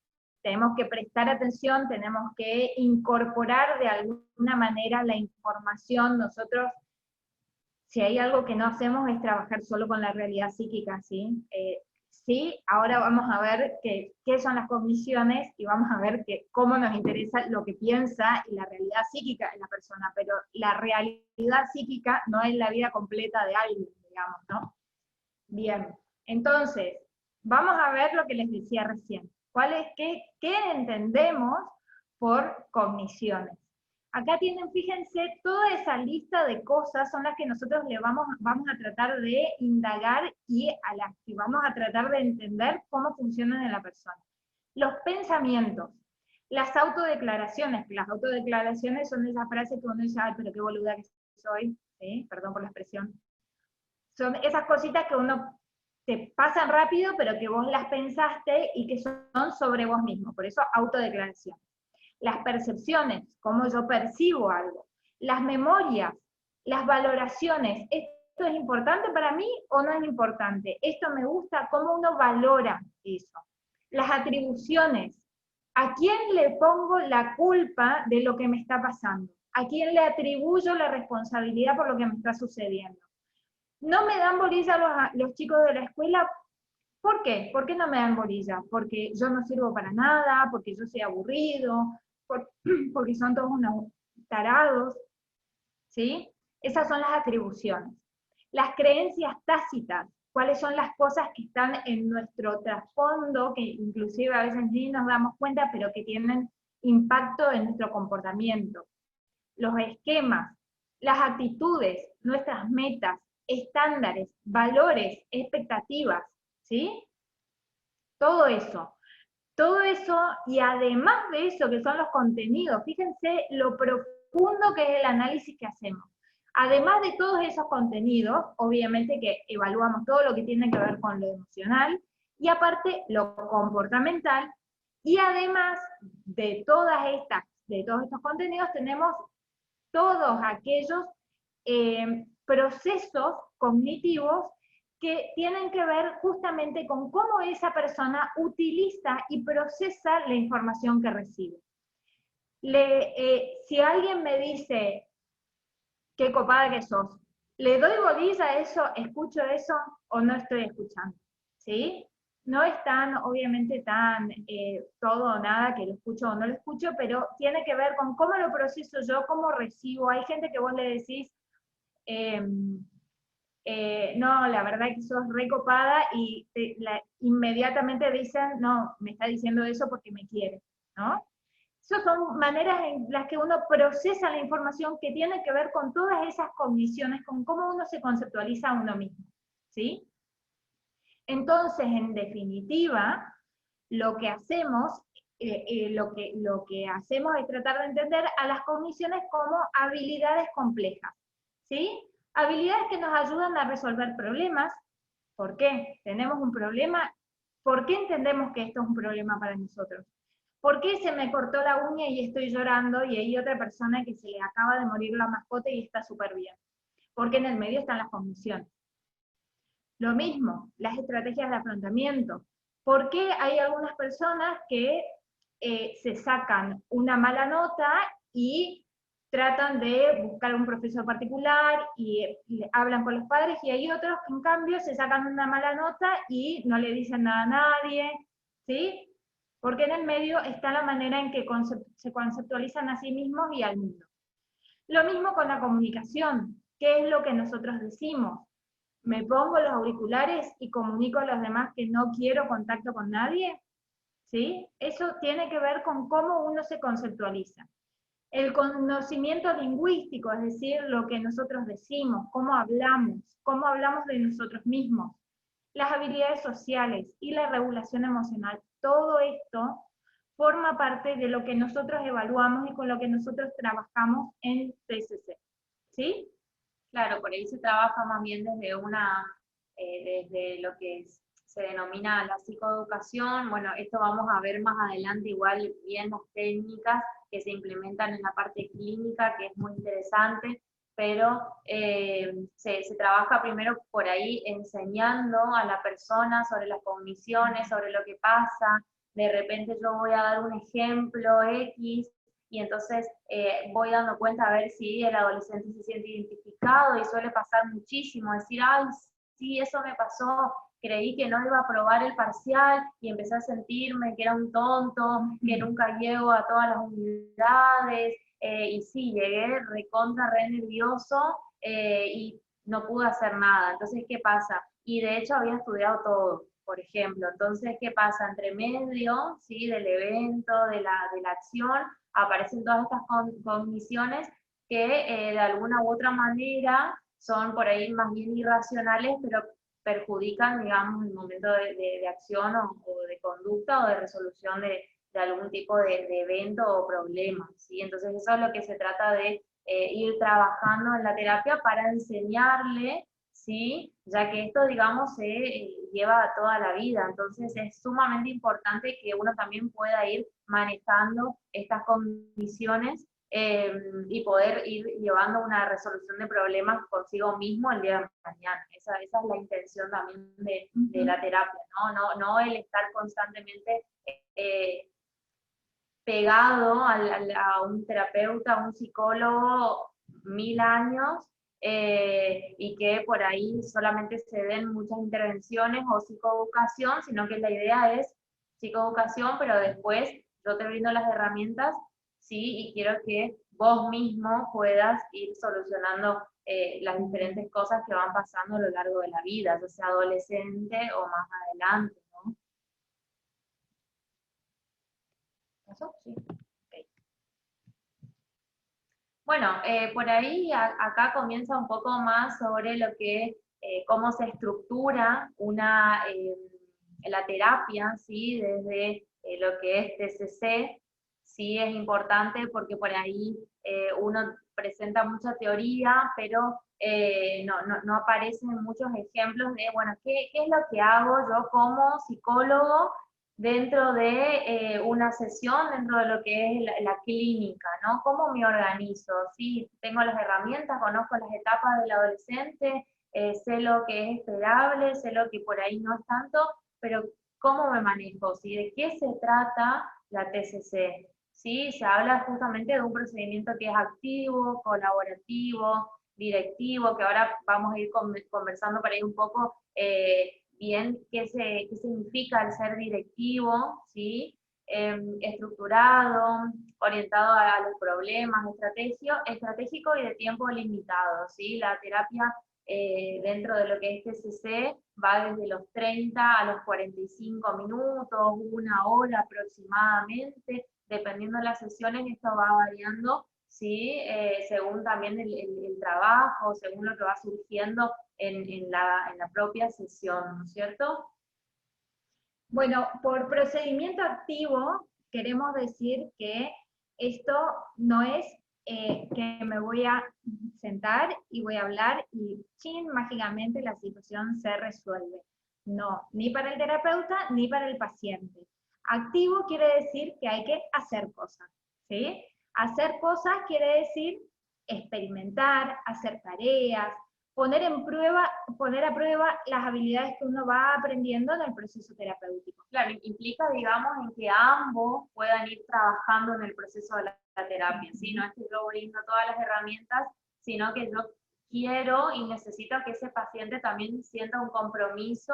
Tenemos que prestar atención, tenemos que incorporar de alguna manera la información. Nosotros, si hay algo que no hacemos, es trabajar solo con la realidad psíquica, ¿sí? Sí, ahora vamos a ver qué son las cogniciones y vamos a ver cómo nos interesa lo que piensa y la realidad psíquica de la persona, pero la realidad psíquica no es la vida completa de alguien, digamos, ¿no? Bien, entonces, vamos a ver lo que les decía recién. ¿Qué entendemos por cogniciones? Acá tienen, fíjense, toda esa lista de cosas son las que nosotros vamos a tratar de indagar y a las que vamos a tratar de entender cómo funcionan en la persona. Los pensamientos, las autodeclaraciones son esas frases que uno dice, ay, pero qué boluda que soy, ¿sí? Perdón por la expresión. Son esas cositas que uno te pasan rápido, pero que vos las pensaste y que son sobre vos mismo, por eso autodeclaración. Las percepciones, cómo yo percibo algo. Las memorias, las valoraciones, ¿esto es importante para mí o no es importante? ¿Esto me gusta? ¿Cómo uno valora eso? Las atribuciones, ¿a quién le pongo la culpa de lo que me está pasando? ¿A quién le atribuyo la responsabilidad por lo que me está sucediendo? No me dan bolilla los chicos de la escuela. ¿Por qué? ¿Por qué no me dan bolilla? Porque yo no sirvo para nada, porque yo soy aburrido, porque son todos unos tarados, ¿sí? Esas son las atribuciones. Las creencias tácitas, cuáles son las cosas que están en nuestro trasfondo, que inclusive a veces ni nos damos cuenta, pero que tienen impacto en nuestro comportamiento. Los esquemas, las actitudes, nuestras metas, estándares, valores, expectativas, ¿sí? Todo eso, y además de eso, que son los contenidos, fíjense lo profundo que es el análisis que hacemos. Además de todos esos contenidos, obviamente que evaluamos todo lo que tiene que ver con lo emocional, y aparte lo comportamental, y además de todos estos contenidos tenemos todos aquellos procesos cognitivos que tienen que ver justamente con cómo esa persona utiliza y procesa la información que recibe. Si alguien me dice, qué copada que sos, ¿le doy bolilla a eso, escucho eso o no estoy escuchando? ¿Sí? No es tan, obviamente, tan todo o nada que lo escucho o no lo escucho, pero tiene que ver con cómo lo proceso yo, cómo recibo. Hay gente que vos le decís, no, la verdad que sos recopada y inmediatamente dicen, no, me está diciendo eso porque me quiere, ¿no? Esas son maneras en las que uno procesa la información que tiene que ver con todas esas cogniciones, con cómo uno se conceptualiza a uno mismo, ¿sí? Entonces, en definitiva, lo que hacemos, lo que hacemos es tratar de entender a las cogniciones como habilidades complejas, ¿sí? Habilidades que nos ayudan a resolver problemas. ¿Por qué? Tenemos un problema. ¿Por qué entendemos que esto es un problema para nosotros? ¿Por qué se me cortó la uña y estoy llorando y hay otra persona que se le acaba de morir la mascota y está súper bien? Porque en el medio están las cogniciones. Lo mismo, las estrategias de afrontamiento. ¿Por qué hay algunas personas que se sacan una mala nota y tratan de buscar un profesor particular y hablan con los padres, y hay otros que en cambio se sacan una mala nota y no le dicen nada a nadie, ¿sí? Porque en el medio está la manera en que se conceptualizan a sí mismos y al mundo. Lo mismo con la comunicación. ¿Qué es lo que nosotros decimos? ¿Me pongo los auriculares y comunico a los demás que no quiero contacto con nadie? ¿Sí? Eso tiene que ver con cómo uno se conceptualiza. El conocimiento lingüístico, es decir, lo que nosotros decimos, cómo hablamos de nosotros mismos, las habilidades sociales y la regulación emocional, todo esto forma parte de lo que nosotros evaluamos y con lo que nosotros trabajamos en TCC. ¿Sí? Claro, por ahí se trabaja más bien desde desde lo que se denomina la psicoeducación. Bueno, esto vamos a ver más adelante igual bien las técnicas que se implementan en la parte clínica, que es muy interesante, pero se trabaja primero por ahí enseñando a la persona sobre las cogniciones, sobre lo que pasa. De repente yo voy a dar un ejemplo X, y entonces voy dando cuenta a ver si el adolescente se siente identificado, y suele pasar muchísimo, decir, ay, sí, eso me pasó, creí que no iba a aprobar el parcial, y empecé a sentirme que era un tonto, que nunca llego a todas las unidades, y sí, llegué recontra, re nervioso, y no pude hacer nada. Entonces, ¿qué pasa? Y de hecho había estudiado todo, por ejemplo. Entonces, ¿qué pasa? Entre medio, ¿sí?, del evento, de la acción, aparecen todas estas cogniciones que de alguna u otra manera son por ahí más bien irracionales, pero perjudican, digamos, el momento de acción o de conducta o de resolución de algún tipo de evento o problema, ¿sí? Entonces eso es lo que se trata de ir trabajando en la terapia para enseñarle, ¿sí? Ya que esto, digamos, se lleva toda la vida, entonces es sumamente importante que uno también pueda ir manejando estas condiciones y poder ir llevando una resolución de problemas consigo mismo el día de mañana. Esa es la intención también de la terapia, ¿no? El estar constantemente pegado a un terapeuta, a un psicólogo 1000 años, y que por ahí solamente se den muchas intervenciones o psicoeducación, sino que la idea es psicoeducación, pero después yo te brindo las herramientas, sí, y quiero que vos mismo puedas ir solucionando las diferentes cosas que van pasando a lo largo de la vida, ya sea adolescente o más adelante, ¿no? ¿Eso? Sí. Okay. Bueno, por ahí acá comienza un poco más sobre lo que, cómo se estructura la terapia, ¿sí? Desde lo que es TCC, sí es importante porque por ahí uno presenta mucha teoría, pero no aparecen muchos ejemplos de, bueno, ¿qué es lo que hago yo como psicólogo dentro de una sesión, dentro de lo que es la clínica, ¿no? ¿Cómo me organizo? Sí, tengo las herramientas, conozco las etapas del adolescente, sé lo que es esperable, sé lo que por ahí no es tanto, pero ¿cómo me manejo? ¿Sí? ¿De qué se trata la TCC? ¿Sí? Se habla justamente de un procedimiento que es activo, colaborativo, directivo, que ahora vamos a ir conversando por ahí un poco bien qué significa el ser directivo, ¿sí? Estructurado, orientado a los problemas, estratégico y de tiempo limitado, ¿sí? La terapia dentro de lo que es TCC va desde los 30 a los 45 minutos, una hora aproximadamente, dependiendo de las sesiones, esto va variando, ¿sí? Según también el trabajo, según lo que va surgiendo en la propia sesión, ¿no es cierto? Bueno, por procedimiento activo queremos decir que esto no es que me voy a sentar y voy a hablar y chin, mágicamente la situación se resuelve. No, ni para el terapeuta ni para el paciente. Activo quiere decir que hay que hacer cosas, ¿sí? Hacer cosas quiere decir experimentar, hacer tareas, poner a prueba las habilidades que uno va aprendiendo en el proceso terapéutico. Claro, implica, digamos, en que ambos puedan ir trabajando en el proceso de la terapia, ¿sí? No es que yo brindo todas las herramientas, sino que yo quiero y necesito que ese paciente también sienta un compromiso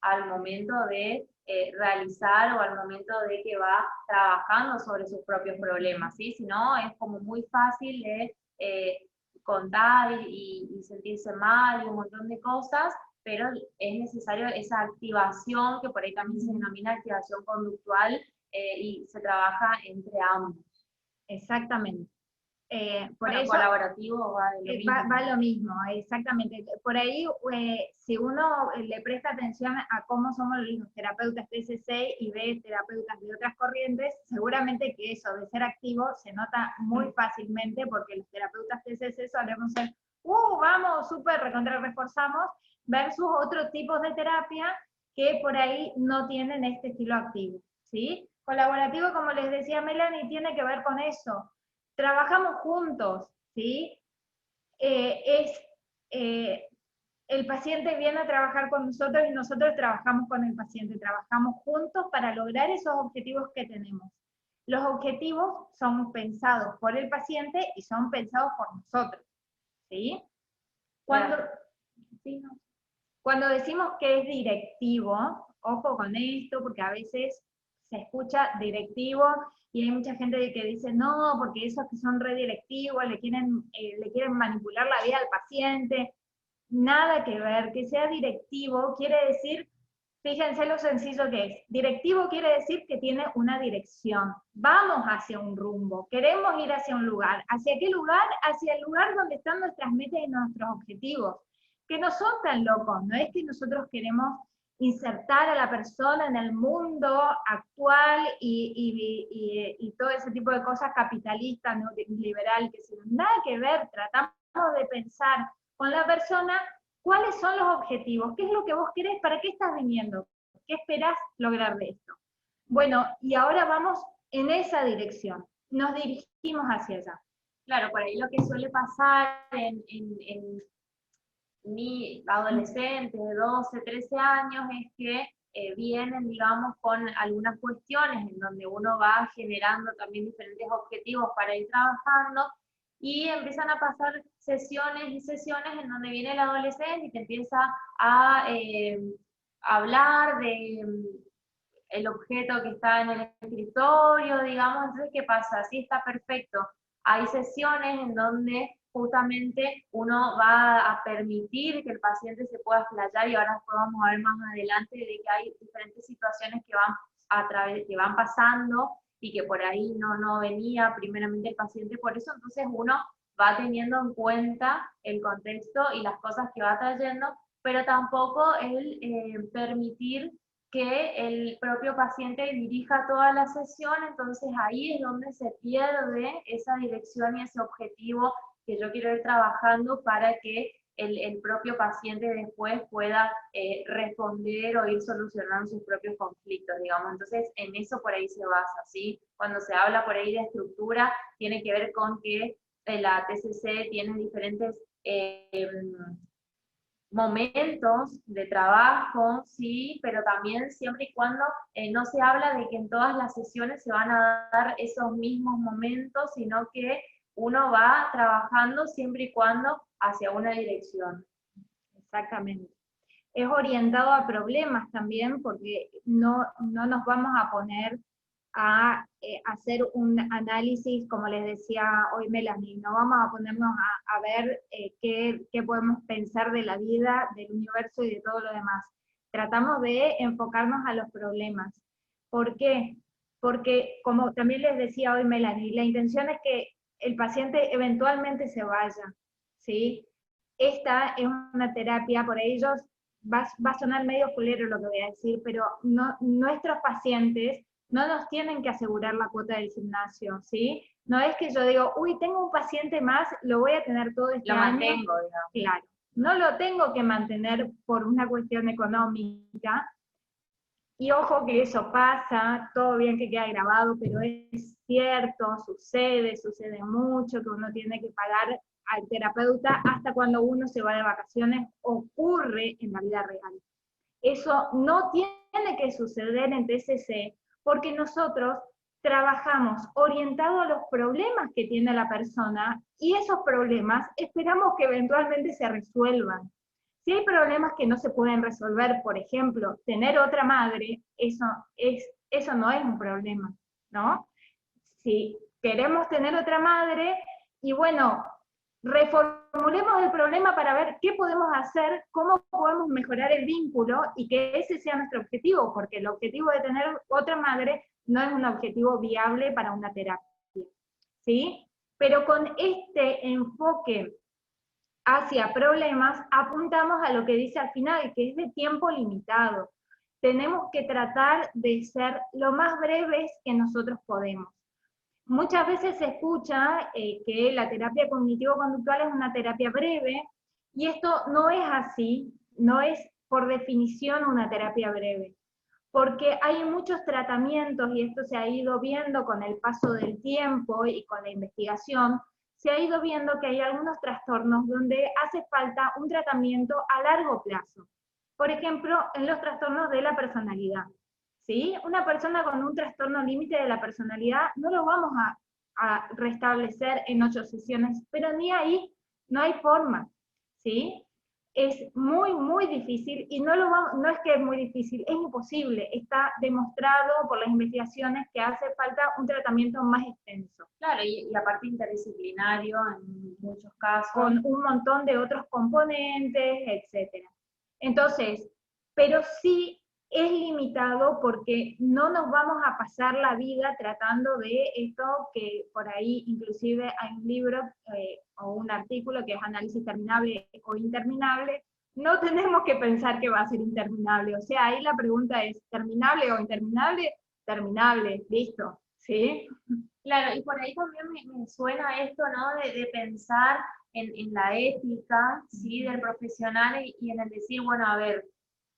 al momento de realizar o al momento de que va trabajando sobre sus propios problemas, ¿sí? Si no, es como muy fácil de contar y sentirse mal y un montón de cosas, pero es necesario esa activación, que por ahí también se denomina activación conductual, y se trabaja entre ambos. Exactamente. Por bueno, eso, colaborativo va de lo mismo. Va lo mismo, exactamente. Por ahí, si uno le presta atención a cómo somos los terapeutas TCC y ve terapeutas de otras corrientes, seguramente que eso de ser activo se nota muy fácilmente, porque los terapeutas TCC solemos ser, vamos, súper, recontra reforzamos, versus otros tipos de terapia que por ahí no tienen este estilo activo, ¿sí? Colaborativo, como les decía Melanie, tiene que ver con eso. Trabajamos juntos, ¿sí? El paciente viene a trabajar con nosotros y nosotros trabajamos con el paciente, trabajamos juntos para lograr esos objetivos que tenemos. Los objetivos son pensados por el paciente y son pensados por nosotros, ¿sí? Cuando decimos que es directivo, ojo con esto, porque a veces se escucha directivo y hay mucha gente que dice, no, porque esos que son redirectivos le quieren manipular la vida al paciente. Nada que ver, que sea directivo quiere decir, fíjense lo sencillo que es, directivo quiere decir que tiene una dirección, vamos hacia un rumbo, queremos ir hacia un lugar. ¿Hacia qué lugar? Hacia el lugar donde están nuestras metas y nuestros objetivos, que no son tan locos, no es que nosotros queremos insertar a la persona en el mundo actual y todo ese tipo de cosas capitalistas, neoliberal, que nada que ver, tratamos de pensar con la persona ¿cuáles son los objetivos? ¿Qué es lo que vos querés? ¿Para qué estás viniendo? ¿Qué esperás lograr de esto? Bueno, y ahora vamos en esa dirección, nos dirigimos hacia allá. Claro, por ahí lo que suele pasar en mi adolescente de 12, 13 años es que vienen, digamos, con algunas cuestiones en donde uno va generando también diferentes objetivos para ir trabajando, y empiezan a pasar sesiones y sesiones en donde viene el adolescente y te empieza a hablar de el objeto que está en el escritorio, digamos. Entonces, ¿qué pasa? Sí, está perfecto. Hay sesiones en donde justamente uno va a permitir que el paciente se pueda explayar, y ahora después vamos a ver más adelante de que hay diferentes situaciones que van pasando y que por ahí no venía primeramente el paciente por eso. Entonces uno va teniendo en cuenta el contexto y las cosas que va trayendo, pero tampoco el permitir que el propio paciente dirija toda la sesión. Entonces ahí es donde se pierde esa dirección y ese objetivo que yo quiero ir trabajando para que el propio paciente después pueda responder o ir solucionando sus propios conflictos, digamos. Entonces, en eso por ahí se basa, ¿sí? Cuando se habla por ahí de estructura, tiene que ver con que la TCC tiene diferentes momentos de trabajo, sí, pero también siempre y cuando no se habla de que en todas las sesiones se van a dar esos mismos momentos, sino que uno va trabajando siempre y cuando hacia una dirección. Exactamente. Es orientado a problemas también, porque no nos vamos a poner a hacer un análisis, como les decía hoy Melanie, no vamos a ponernos a ver qué podemos pensar de la vida, del universo y de todo lo demás. Tratamos de enfocarnos a los problemas. ¿Por qué? Porque, como también les decía hoy Melanie, la intención es que el paciente eventualmente se vaya, ¿sí? Esta es una terapia, por ellos va a sonar medio culero lo que voy a decir, pero nuestros pacientes no nos tienen que asegurar la cuota del gimnasio, ¿sí? No es que yo digo, uy, tengo un paciente más, lo voy a tener todo este año. Lo mantengo, digamos. Claro, no lo tengo que mantener por una cuestión económica. Y ojo que eso pasa, todo bien que queda grabado, pero es cierto, sucede mucho, que uno tiene que pagar al terapeuta hasta cuando uno se va de vacaciones, ocurre en la vida real. Eso no tiene que suceder en TCC, porque nosotros trabajamos orientado a los problemas que tiene la persona, y esos problemas esperamos que eventualmente se resuelvan. Si hay problemas que no se pueden resolver, por ejemplo, tener otra madre, eso no es un problema, ¿no? Si queremos tener otra madre, y bueno, reformulemos el problema para ver qué podemos hacer, cómo podemos mejorar el vínculo, y que ese sea nuestro objetivo, porque el objetivo de tener otra madre no es un objetivo viable para una terapia, ¿sí? Pero con este enfoque hacia problemas, apuntamos a lo que dice al final, que es de tiempo limitado. Tenemos que tratar de ser lo más breves que nosotros podemos. Muchas veces se escucha que la terapia cognitivo-conductual es una terapia breve, y esto no es así, no es por definición una terapia breve, porque hay muchos tratamientos, y esto se ha ido viendo con el paso del tiempo y con la investigación, se ha ido viendo que hay algunos trastornos donde hace falta un tratamiento a largo plazo. Por ejemplo, en los trastornos de la personalidad, ¿sí? Una persona con un trastorno límite de la personalidad no lo vamos a restablecer en 8 sesiones, pero ni ahí, no hay forma, ¿sí? Es muy, muy difícil, y no es que es muy difícil, es imposible. Está demostrado por las investigaciones que hace falta un tratamiento más extenso. Claro, y aparte interdisciplinario en muchos casos. Con un montón de otros componentes, etc. Entonces, pero sí es limitado, porque no nos vamos a pasar la vida tratando de esto, que por ahí inclusive hay un libro o un artículo que es análisis terminable o interminable. No tenemos que pensar que va a ser interminable, o sea, ahí la pregunta es, ¿terminable o interminable? Terminable, listo, ¿sí? Claro, y por ahí también me suena esto, ¿no? De pensar en la ética, ¿sí? Del profesional y en el decir, bueno, a ver,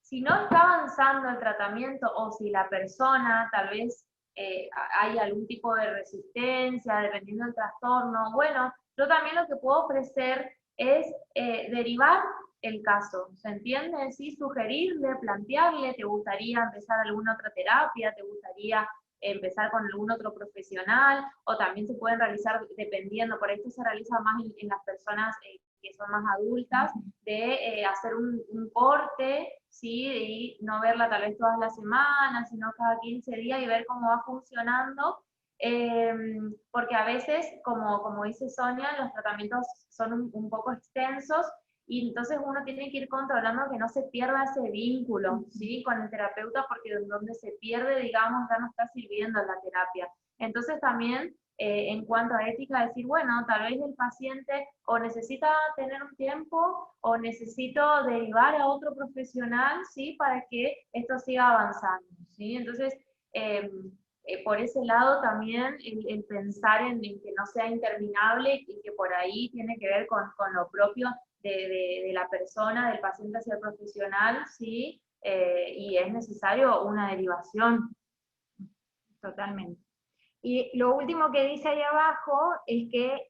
si no está avanzando el tratamiento o si la persona tal vez hay algún tipo de resistencia, dependiendo del trastorno, bueno, yo también lo que puedo ofrecer es derivar el caso, ¿se entiende? Sí, sugerirle, plantearle, ¿te gustaría empezar alguna otra terapia? ¿Te gustaría empezar con algún otro profesional? O también se pueden realizar, dependiendo, por esto se realiza más en las personas que son más adultas, de hacer un corte, ¿sí? Y no verla tal vez todas las semanas, sino cada 15 días y ver cómo va funcionando. Porque a veces, como dice Sonia, los tratamientos son un poco extensos y entonces uno tiene que ir controlando que no se pierda ese vínculo, ¿sí? Con el terapeuta, porque donde se pierde, digamos, ya no está sirviendo la terapia. Entonces también, en cuanto a ética, decir, bueno, tal vez el paciente o necesita tener un tiempo o necesito derivar a otro profesional, ¿sí? Para que esto siga avanzando, ¿sí? Entonces, por ese lado también el pensar en que no sea interminable y que por ahí tiene que ver con lo propio de la persona, del paciente hacia el profesional, ¿sí? Y es necesario una derivación. Totalmente. Y lo último que dice ahí abajo es que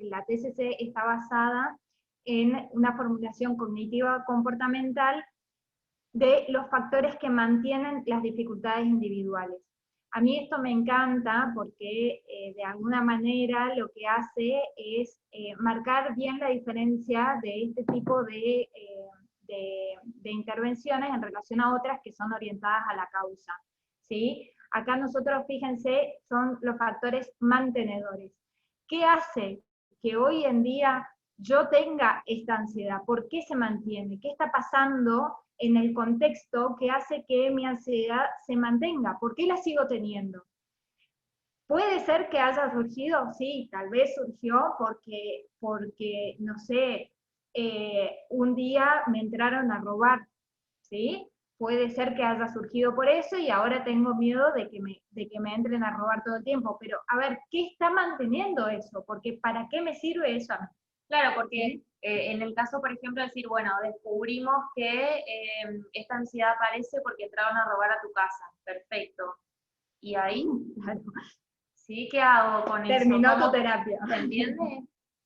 la TCC está basada en una formulación cognitiva comportamental de los factores que mantienen las dificultades individuales. A mí esto me encanta porque de alguna manera lo que hace es marcar bien la diferencia de este tipo de intervenciones en relación a otras que son orientadas a la causa, ¿sí? Acá nosotros, fíjense, son los factores mantenedores. ¿Qué hace que hoy en día yo tenga esta ansiedad? ¿Por qué se mantiene? ¿Qué está pasando en el contexto que hace que mi ansiedad se mantenga? ¿Por qué la sigo teniendo? Puede ser que haya surgido, sí, tal vez surgió porque no sé, un día me entraron a robar, ¿sí? Puede ser que haya surgido por eso y ahora tengo miedo de que me entren a robar todo el tiempo. Pero, a ver, ¿qué está manteniendo eso? Porque ¿para qué me sirve eso a mí? Claro, porque en el caso, por ejemplo, de decir, bueno, descubrimos que esta ansiedad aparece porque entraron a robar a tu casa. Perfecto. ¿Y ahí? Claro. ¿Sí? ¿Qué hago con eso? Terminó tu ¿Cómo? terapia. ¿Se entiende?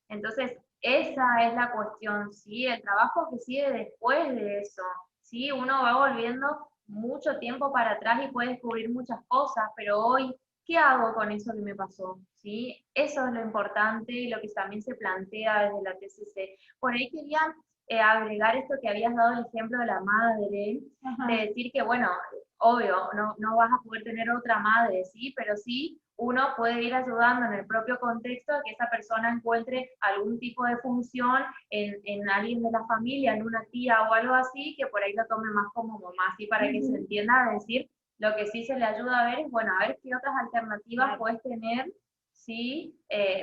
Entonces, esa es la cuestión, ¿sí? El trabajo que sigue después de eso, ¿sí? Uno va volviendo mucho tiempo para atrás y puede descubrir muchas cosas, pero hoy, ¿qué hago con eso que me pasó? ¿Sí? Eso es lo importante y lo que también se plantea desde la TCC. Por ahí quería agregar esto que habías dado el ejemplo de la madre, Ajá. de decir que, bueno, obvio, no vas a poder tener otra madre, ¿sí? Pero sí uno puede ir ayudando en el propio contexto a que esa persona encuentre algún tipo de función en alguien de la familia, en una tía o algo así, que por ahí lo tome más como mamá, así para que se entienda, decir, lo que sí se le ayuda a ver es, bueno, a ver qué otras alternativas Claro. puedes tener, ¿sí?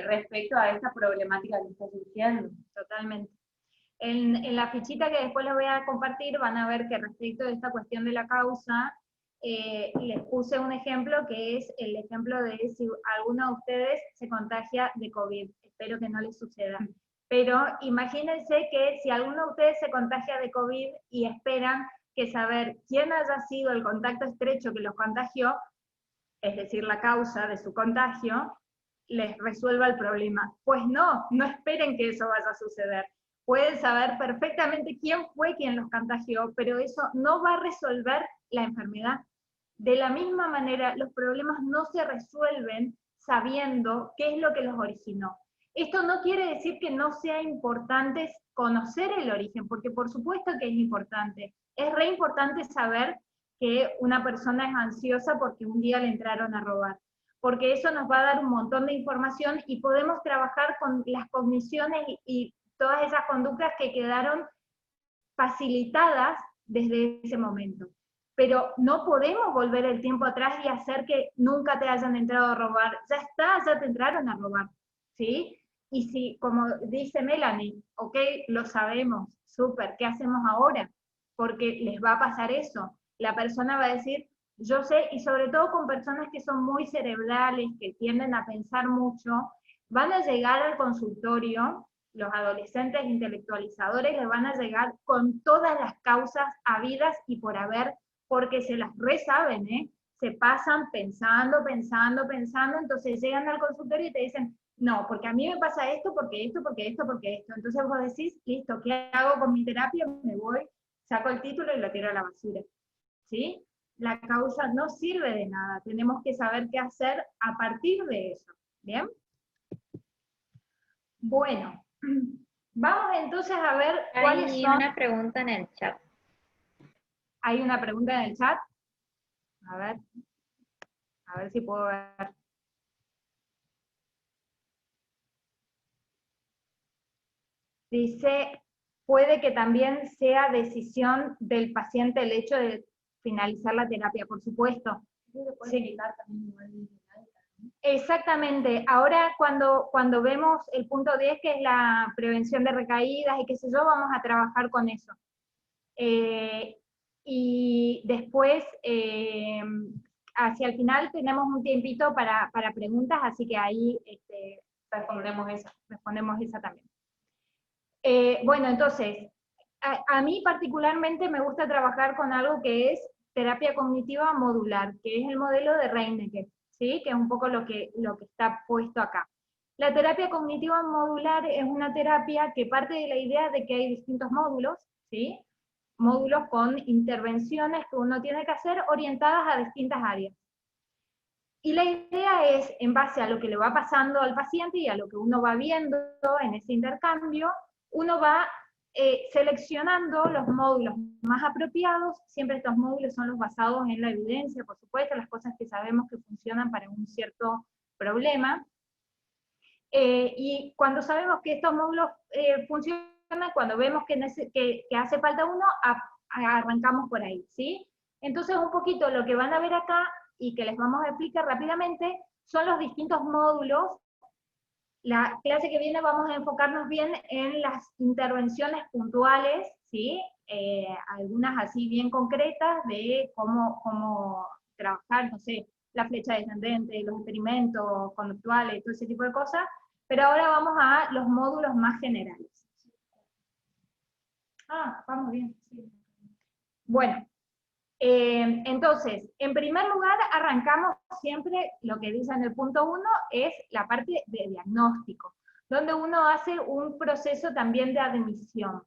Respecto a esta problemática que está surgiendo. Totalmente. En la fichita que después les voy a compartir van a ver que respecto de esta cuestión de la causa, les puse un ejemplo que es el ejemplo de si alguno de ustedes se contagia de COVID. Espero que no les suceda. Pero imagínense que si alguno de ustedes se contagia de COVID y esperan que saber quién haya sido el contacto estrecho que los contagió, es decir, la causa de su contagio, les resuelva el problema. Pues no, no esperen que eso vaya a suceder. Pueden saber perfectamente quién fue quien los contagió, pero eso no va a resolver la enfermedad. De la misma manera, los problemas no se resuelven sabiendo qué es lo que los originó. Esto no quiere decir que no sea importante conocer el origen, porque por supuesto que es importante. Es re importante saber que una persona es ansiosa porque un día le entraron a robar, porque eso nos va a dar un montón de información y podemos trabajar con las cogniciones y todas esas conductas que quedaron facilitadas desde ese momento. Pero no podemos volver el tiempo atrás y hacer que nunca te hayan entrado a robar. Ya está, ya te entraron a robar, ¿sí? Y si, como dice Melanie, ok, lo sabemos, súper, ¿qué hacemos ahora? Porque les va a pasar eso. La persona va a decir, Yo sé, y sobre todo con personas que son muy cerebrales, que tienden a pensar mucho, van a llegar al consultorio, los adolescentes intelectualizadores les van a llegar con todas las causas habidas y por haber, porque se las resaben, ¿eh? Se pasan pensando, pensando, pensando, entonces llegan al consultorio y te dicen, no, porque a mí me pasa esto, porque esto, porque esto, porque esto. Entonces vos decís, listo, ¿qué hago con mi terapia? Me voy, saco el título y lo tiro a la basura, ¿sí? La causa no sirve de nada, tenemos que saber qué hacer a partir de eso, ¿bien? Bueno, vamos entonces a ver cuáles Hay son... una pregunta en el chat. Hay una pregunta en el chat, a ver si puedo ver. Dice, puede que también sea decisión del paciente el hecho de finalizar la terapia, por supuesto. Sí. Exactamente. Ahora cuando vemos el punto 10, que es la prevención de recaídas y qué sé yo, vamos a trabajar con eso. Y después, hacia el final tenemos un tiempito para preguntas, así que ahí respondemos esa también. Bueno, entonces, a mí particularmente me gusta trabajar con algo que es terapia cognitiva modular, que es el modelo de Reineke, ¿sí? Que es un poco lo que está puesto acá. La terapia cognitiva modular es una terapia que parte de la idea de que hay distintos módulos, ¿sí? Módulos con intervenciones que uno tiene que hacer orientadas a distintas áreas. Y la idea es, en base a lo que le va pasando al paciente y a lo que uno va viendo en ese intercambio, uno va seleccionando los módulos más apropiados. Siempre estos módulos son los basados en la evidencia, por supuesto, las cosas que sabemos que funcionan para un cierto problema. Y cuando sabemos que estos módulos funcionan, cuando vemos que hace falta uno, arrancamos por ahí, ¿sí? Entonces un poquito lo que van a ver acá, y que les vamos a explicar rápidamente, son los distintos módulos. La clase que viene vamos a enfocarnos bien en las intervenciones puntuales, ¿sí? Algunas así bien concretas de cómo trabajar, no sé, la flecha descendente, los experimentos conductuales, todo ese tipo de cosas, pero ahora vamos a los módulos más generales. Vamos bien, sí. Bueno, entonces, en primer lugar, arrancamos siempre, lo que dice en el punto 1, es la parte de diagnóstico, donde uno hace un proceso también de admisión.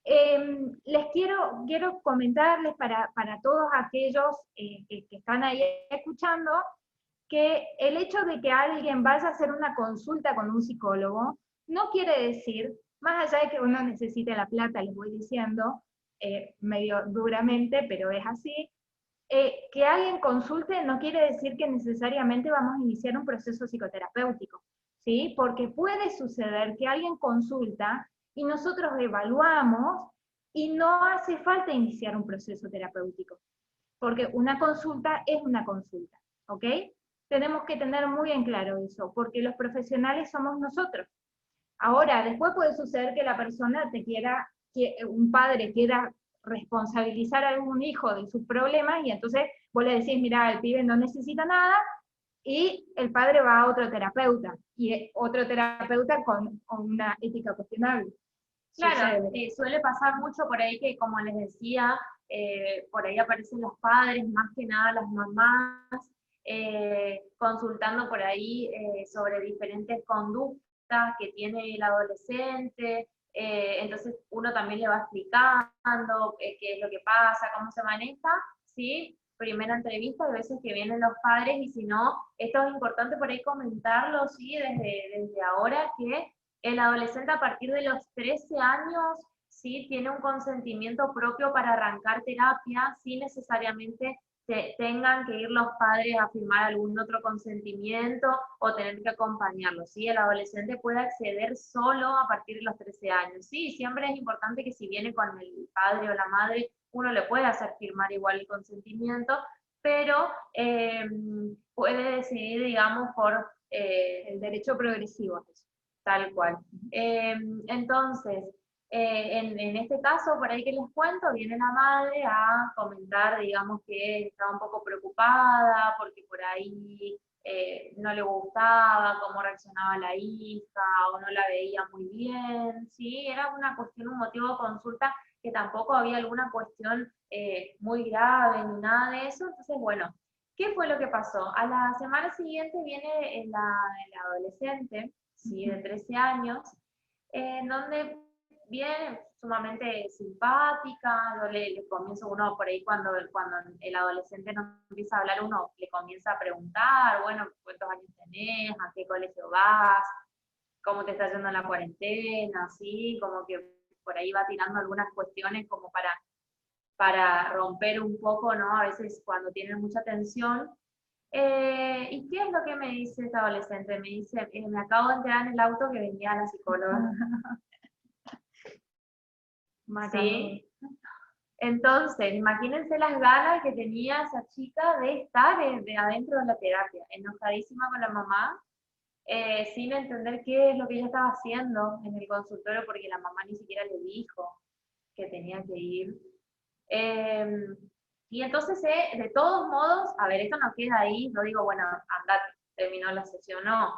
Les quiero comentarles para todos aquellos que están ahí escuchando, que el hecho de que alguien vaya a hacer una consulta con un psicólogo, no quiere decir, más allá de que uno necesite la plata, les voy diciendo, medio duramente, pero es así, que alguien consulte no quiere decir que necesariamente vamos a iniciar un proceso psicoterapéutico, ¿sí? Porque puede suceder que alguien consulta y nosotros evaluamos y no hace falta iniciar un proceso terapéutico, porque una consulta es una consulta, ¿ok? Tenemos que tener muy en claro eso, porque los profesionales somos nosotros. Ahora, después puede suceder que la persona que un padre quiera responsabilizar a algún hijo de sus problemas, y entonces vos le decís, mira, el pibe no necesita nada, y el padre va a otro terapeuta, y otro terapeuta con una ética cuestionable. Claro, suele pasar mucho por ahí que, como les decía, por ahí aparecen los padres, más que nada las mamás, consultando por ahí sobre diferentes conductas que tiene el adolescente. Entonces uno también le va explicando qué es lo que pasa, cómo se maneja, ¿sí? Primera entrevista, hay veces que vienen los padres, y si no, esto es importante por ahí comentarlo, ¿sí? Desde ahora, que el adolescente a partir de los 13 años sí tiene un consentimiento propio para arrancar terapia, sin necesariamente tengan que ir los padres a firmar algún otro consentimiento o tener que acompañarlo, ¿sí? El adolescente puede acceder solo a partir de los 13 años, ¿sí? Siempre es importante que si viene con el padre o la madre, uno le puede hacer firmar igual el consentimiento, pero puede decidir, digamos, por el derecho progresivo. tal cual. Entonces, En este caso, por ahí que les cuento, viene la madre a comentar, digamos, que estaba un poco preocupada porque por ahí no le gustaba cómo reaccionaba la hija o no la veía muy bien, ¿sí? Era una cuestión, un motivo de consulta que tampoco había alguna cuestión muy grave ni nada de eso. Entonces, bueno, ¿qué fue lo que pasó? A la semana siguiente viene la adolescente, ¿sí? De 13 años, en donde bien, sumamente simpática, yo le comienzo uno por ahí cuando el adolescente no empieza a hablar, uno le comienza a preguntar, bueno, ¿cuántos años tenés? ¿A qué colegio vas? ¿Cómo te está yendo en la cuarentena? Así, como que por ahí va tirando algunas cuestiones como para romper un poco, ¿no? A veces cuando tienen mucha tensión. ¿Y qué es lo que me dice esta adolescente? Me dice, me acabo de enterar en el auto que venía la psicóloga. ¿Sí? Entonces, imagínense las ganas que tenía esa chica de estar de adentro de la terapia, enojadísima con la mamá, sin entender qué es lo que ella estaba haciendo en el consultorio, porque la mamá ni siquiera le dijo que tenía que ir. Y entonces, de todos modos, a ver, esto no queda ahí, no digo, bueno, andate, terminó la sesión, no.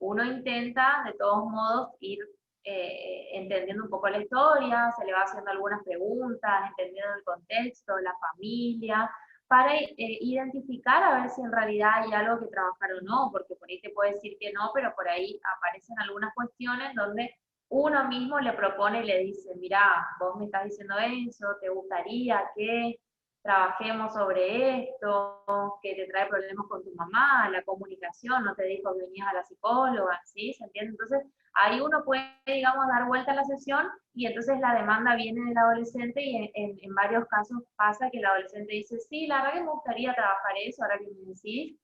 Uno intenta, de todos modos, ir entendiendo un poco la historia, se le va haciendo algunas preguntas, entendiendo el contexto, la familia, para identificar a ver si en realidad hay algo que trabajar o no, porque por ahí te puede decir que no, pero por ahí aparecen algunas cuestiones donde uno mismo le propone y le dice, mira, vos me estás diciendo eso, ¿te gustaría que trabajemos sobre esto, que te trae problemas con tu mamá, la comunicación, no te dijo que venías a la psicóloga, ¿sí? ¿Se entiende? Entonces, ahí uno puede, digamos, dar vuelta a la sesión y entonces la demanda viene del adolescente y en varios casos pasa que el adolescente dice, sí, la verdad que me gustaría trabajar eso, ahora que me decís,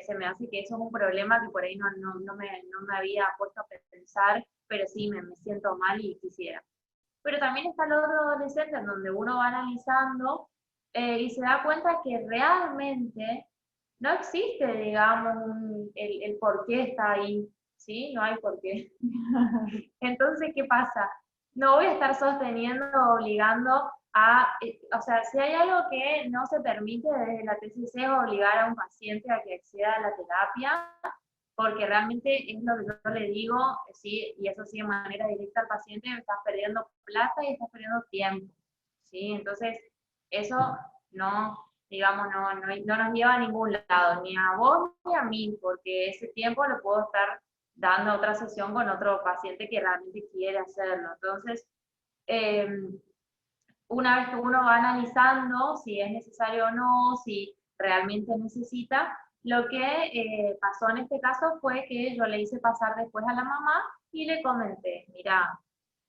se me hace que eso es un problema que por ahí no me había puesto a pensar, pero sí, me siento mal y quisiera. Pero también está el otro adolescente en donde uno va analizando y se da cuenta que realmente no existe, digamos, el por qué está ahí, ¿sí? No hay por qué. Entonces, ¿qué pasa? No voy a estar sosteniendo, obligando a, o sea, si hay algo que no se permite desde la TCC es obligar a un paciente a que acceda a la terapia, porque realmente es lo que yo le digo, ¿sí? Y eso sí de manera directa al paciente, estás perdiendo plata y estás perdiendo tiempo, ¿sí? Entonces, eso no, digamos, no nos lleva a ningún lado, ni a vos ni a mí, porque ese tiempo lo puedo estar dando otra sesión con otro paciente que realmente quiere hacerlo. Entonces, una vez que uno va analizando si es necesario o no, si realmente necesita, lo que pasó en este caso fue que yo le hice pasar después a la mamá y le comenté, mira,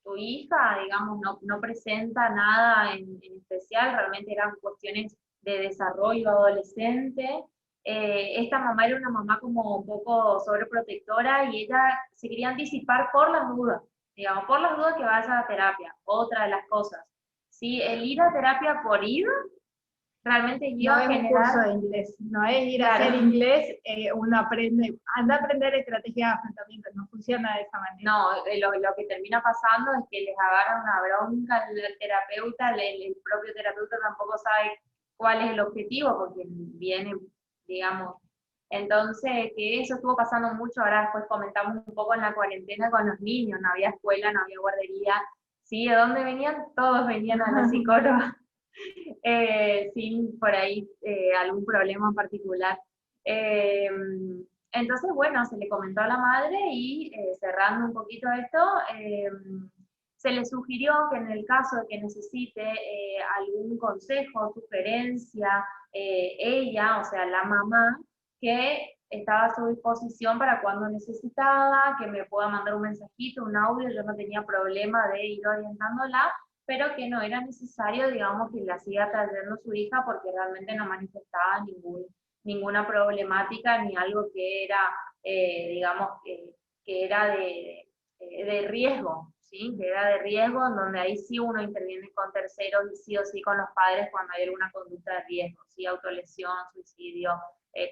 tu hija, digamos, no presenta nada en especial, realmente eran cuestiones de desarrollo adolescente. Esta mamá era una mamá como un poco sobreprotectora y ella se quería anticipar por las dudas, digamos, por las dudas que vaya a terapia, otra de las cosas. ¿Sí? El ir a terapia por ir realmente lleva No a es un generar... curso de inglés, no es ir a Claro. hacer inglés, uno aprende, anda a aprender estrategias de afrontamiento, no funciona de esa manera. No, lo que termina pasando es que les agarra una bronca el terapeuta, el propio terapeuta tampoco sabe cuál es el objetivo, porque viene, digamos, entonces que eso estuvo pasando mucho, ahora después comentamos un poco en la cuarentena con los niños, no había escuela, no había guardería, ¿sí? ¿De dónde venían? Todos venían a la psicóloga. Sin por ahí algún problema en particular. Entonces, bueno, se le comentó a la madre y cerrando un poquito esto, se le sugirió que en el caso de que necesite algún consejo, sugerencia, ella, o sea, la mamá, que estaba a su disposición para cuando necesitaba, que me pueda mandar un mensajito, un audio, yo no tenía problema de ir orientándola, pero que no era necesario, digamos, que la siga trayendo su hija porque realmente no manifestaba ninguna problemática ni algo que era, digamos, que era de riesgo, ¿sí? Que era de riesgo, en donde ahí sí uno interviene con terceros y sí o sí con los padres cuando hay alguna conducta de riesgo, ¿sí? Autolesión, suicidio,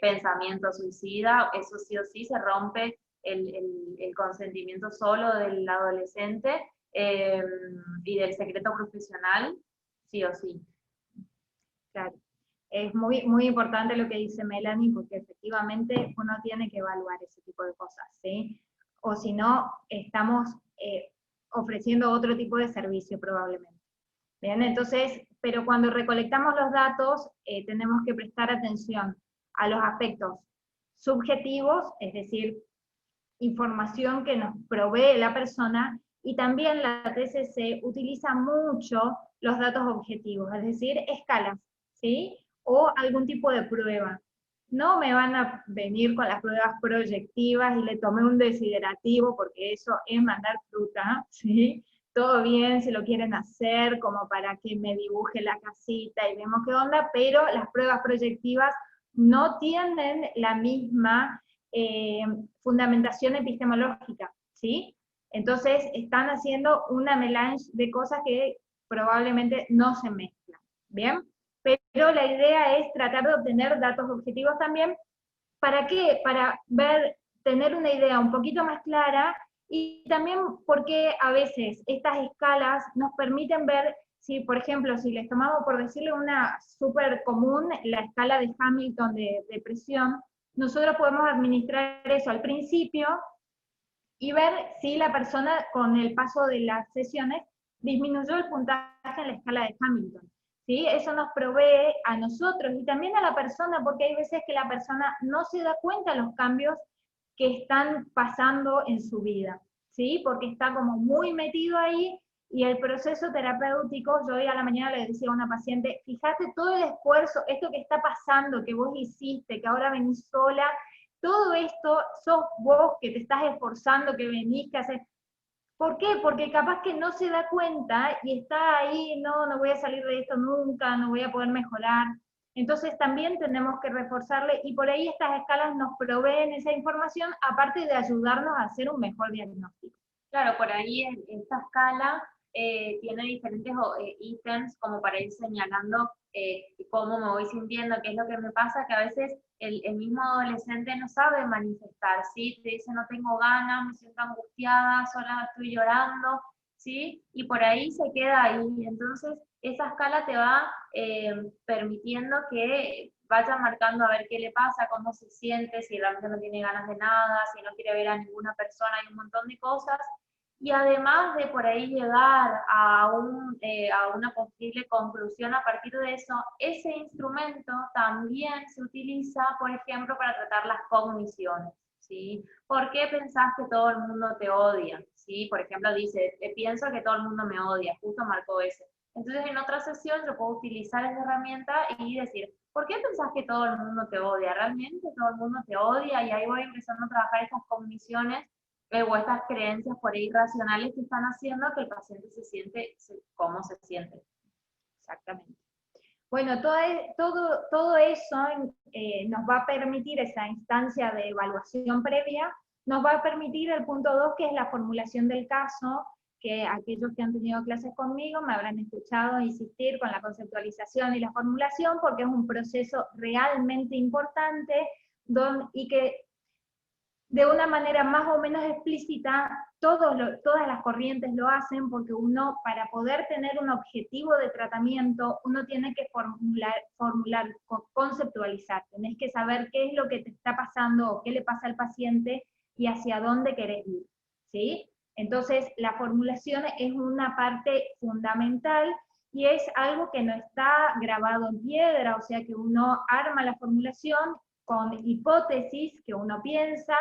pensamiento suicida, eso sí o sí se rompe el consentimiento solo del adolescente y del secreto profesional, sí o sí. Claro. Es muy, muy importante lo que dice Melanie, porque efectivamente uno tiene que evaluar ese tipo de cosas, ¿sí? O si no, estamos ofreciendo otro tipo de servicio probablemente. Bien, entonces, pero cuando recolectamos los datos, tenemos que prestar atención a los aspectos subjetivos, es decir, información que nos provee la persona, y también la TCC utiliza mucho los datos objetivos, es decir, escalas, ¿sí? O algún tipo de prueba. No me van a venir con las pruebas proyectivas y le tomé un desiderativo, porque eso es mandar fruta, ¿sí? Todo bien si lo quieren hacer, como para que me dibuje la casita y vemos qué onda, pero las pruebas proyectivas no tienen la misma eh, fundamentación epistemológica, ¿sí? Entonces están haciendo una melange de cosas que probablemente no se mezclan, ¿bien? Pero la idea es tratar de obtener datos objetivos también. ¿Para qué? Para ver, tener una idea un poquito más clara, y también porque a veces estas escalas nos permiten ver si, por ejemplo, si les tomamos por decirle una súper común, la escala de Hamilton de depresión, nosotros podemos administrar eso al principio y ver si la persona con el paso de las sesiones disminuyó el puntaje en la escala de Hamilton. ¿Sí? Eso nos provee a nosotros y también a la persona, porque hay veces que la persona no se da cuenta de los cambios que están pasando en su vida, ¿sí? Porque está como muy metido ahí, y el proceso terapéutico, yo hoy a la mañana le decía a una paciente, fíjate todo el esfuerzo, esto que está pasando, que vos hiciste, que ahora venís sola, todo esto sos vos que te estás esforzando, que venís, que haces. ¿Por qué? Porque capaz que no se da cuenta y está ahí, no, no voy a salir de esto nunca, no voy a poder mejorar. Entonces también tenemos que reforzarle, y por ahí estas escalas nos proveen esa información, aparte de ayudarnos a hacer un mejor diagnóstico. Claro, por ahí en esta escala tiene diferentes ítems como para ir señalando cómo me voy sintiendo, qué es lo que me pasa, que a veces el mismo adolescente no sabe manifestar, ¿sí? Te dice no tengo ganas, me siento angustiada, sola estoy llorando, ¿sí? Y por ahí se queda ahí. Entonces, esa escala te va permitiendo que vaya marcando a ver qué le pasa, cómo se siente, si realmente no tiene ganas de nada, si no quiere ver a ninguna persona, hay un montón de cosas. Y además de por ahí llegar a una posible conclusión a partir de eso, ese instrumento también se utiliza, por ejemplo, para tratar las cogniciones, ¿sí? ¿Por qué pensás que todo el mundo te odia? ¿Sí? Por ejemplo, dice, pienso que todo el mundo me odia, justo marcó ese. Entonces, en otra sesión yo puedo utilizar esa herramienta y decir, ¿por qué pensás que todo el mundo te odia? ¿Realmente todo el mundo te odia? Y ahí voy empezando a trabajar estas cogniciones o estas creencias por ahí irracionales que están haciendo que el paciente se siente como se siente. Exactamente. Bueno, todo eso nos va a permitir, esa instancia de evaluación previa, nos va a permitir el punto 2, que es la formulación del caso, que aquellos que han tenido clases conmigo me habrán escuchado insistir con la conceptualización y la formulación, porque es un proceso realmente importante y que de una manera más o menos explícita, todas las corrientes lo hacen, porque uno, para poder tener un objetivo de tratamiento, uno tiene que conceptualizar, tenés que saber qué es lo que te está pasando o qué le pasa al paciente y hacia dónde querés ir, ¿sí? Entonces, la formulación es una parte fundamental, y es algo que no está grabado en piedra, o sea que uno arma la formulación con hipótesis que uno piensa,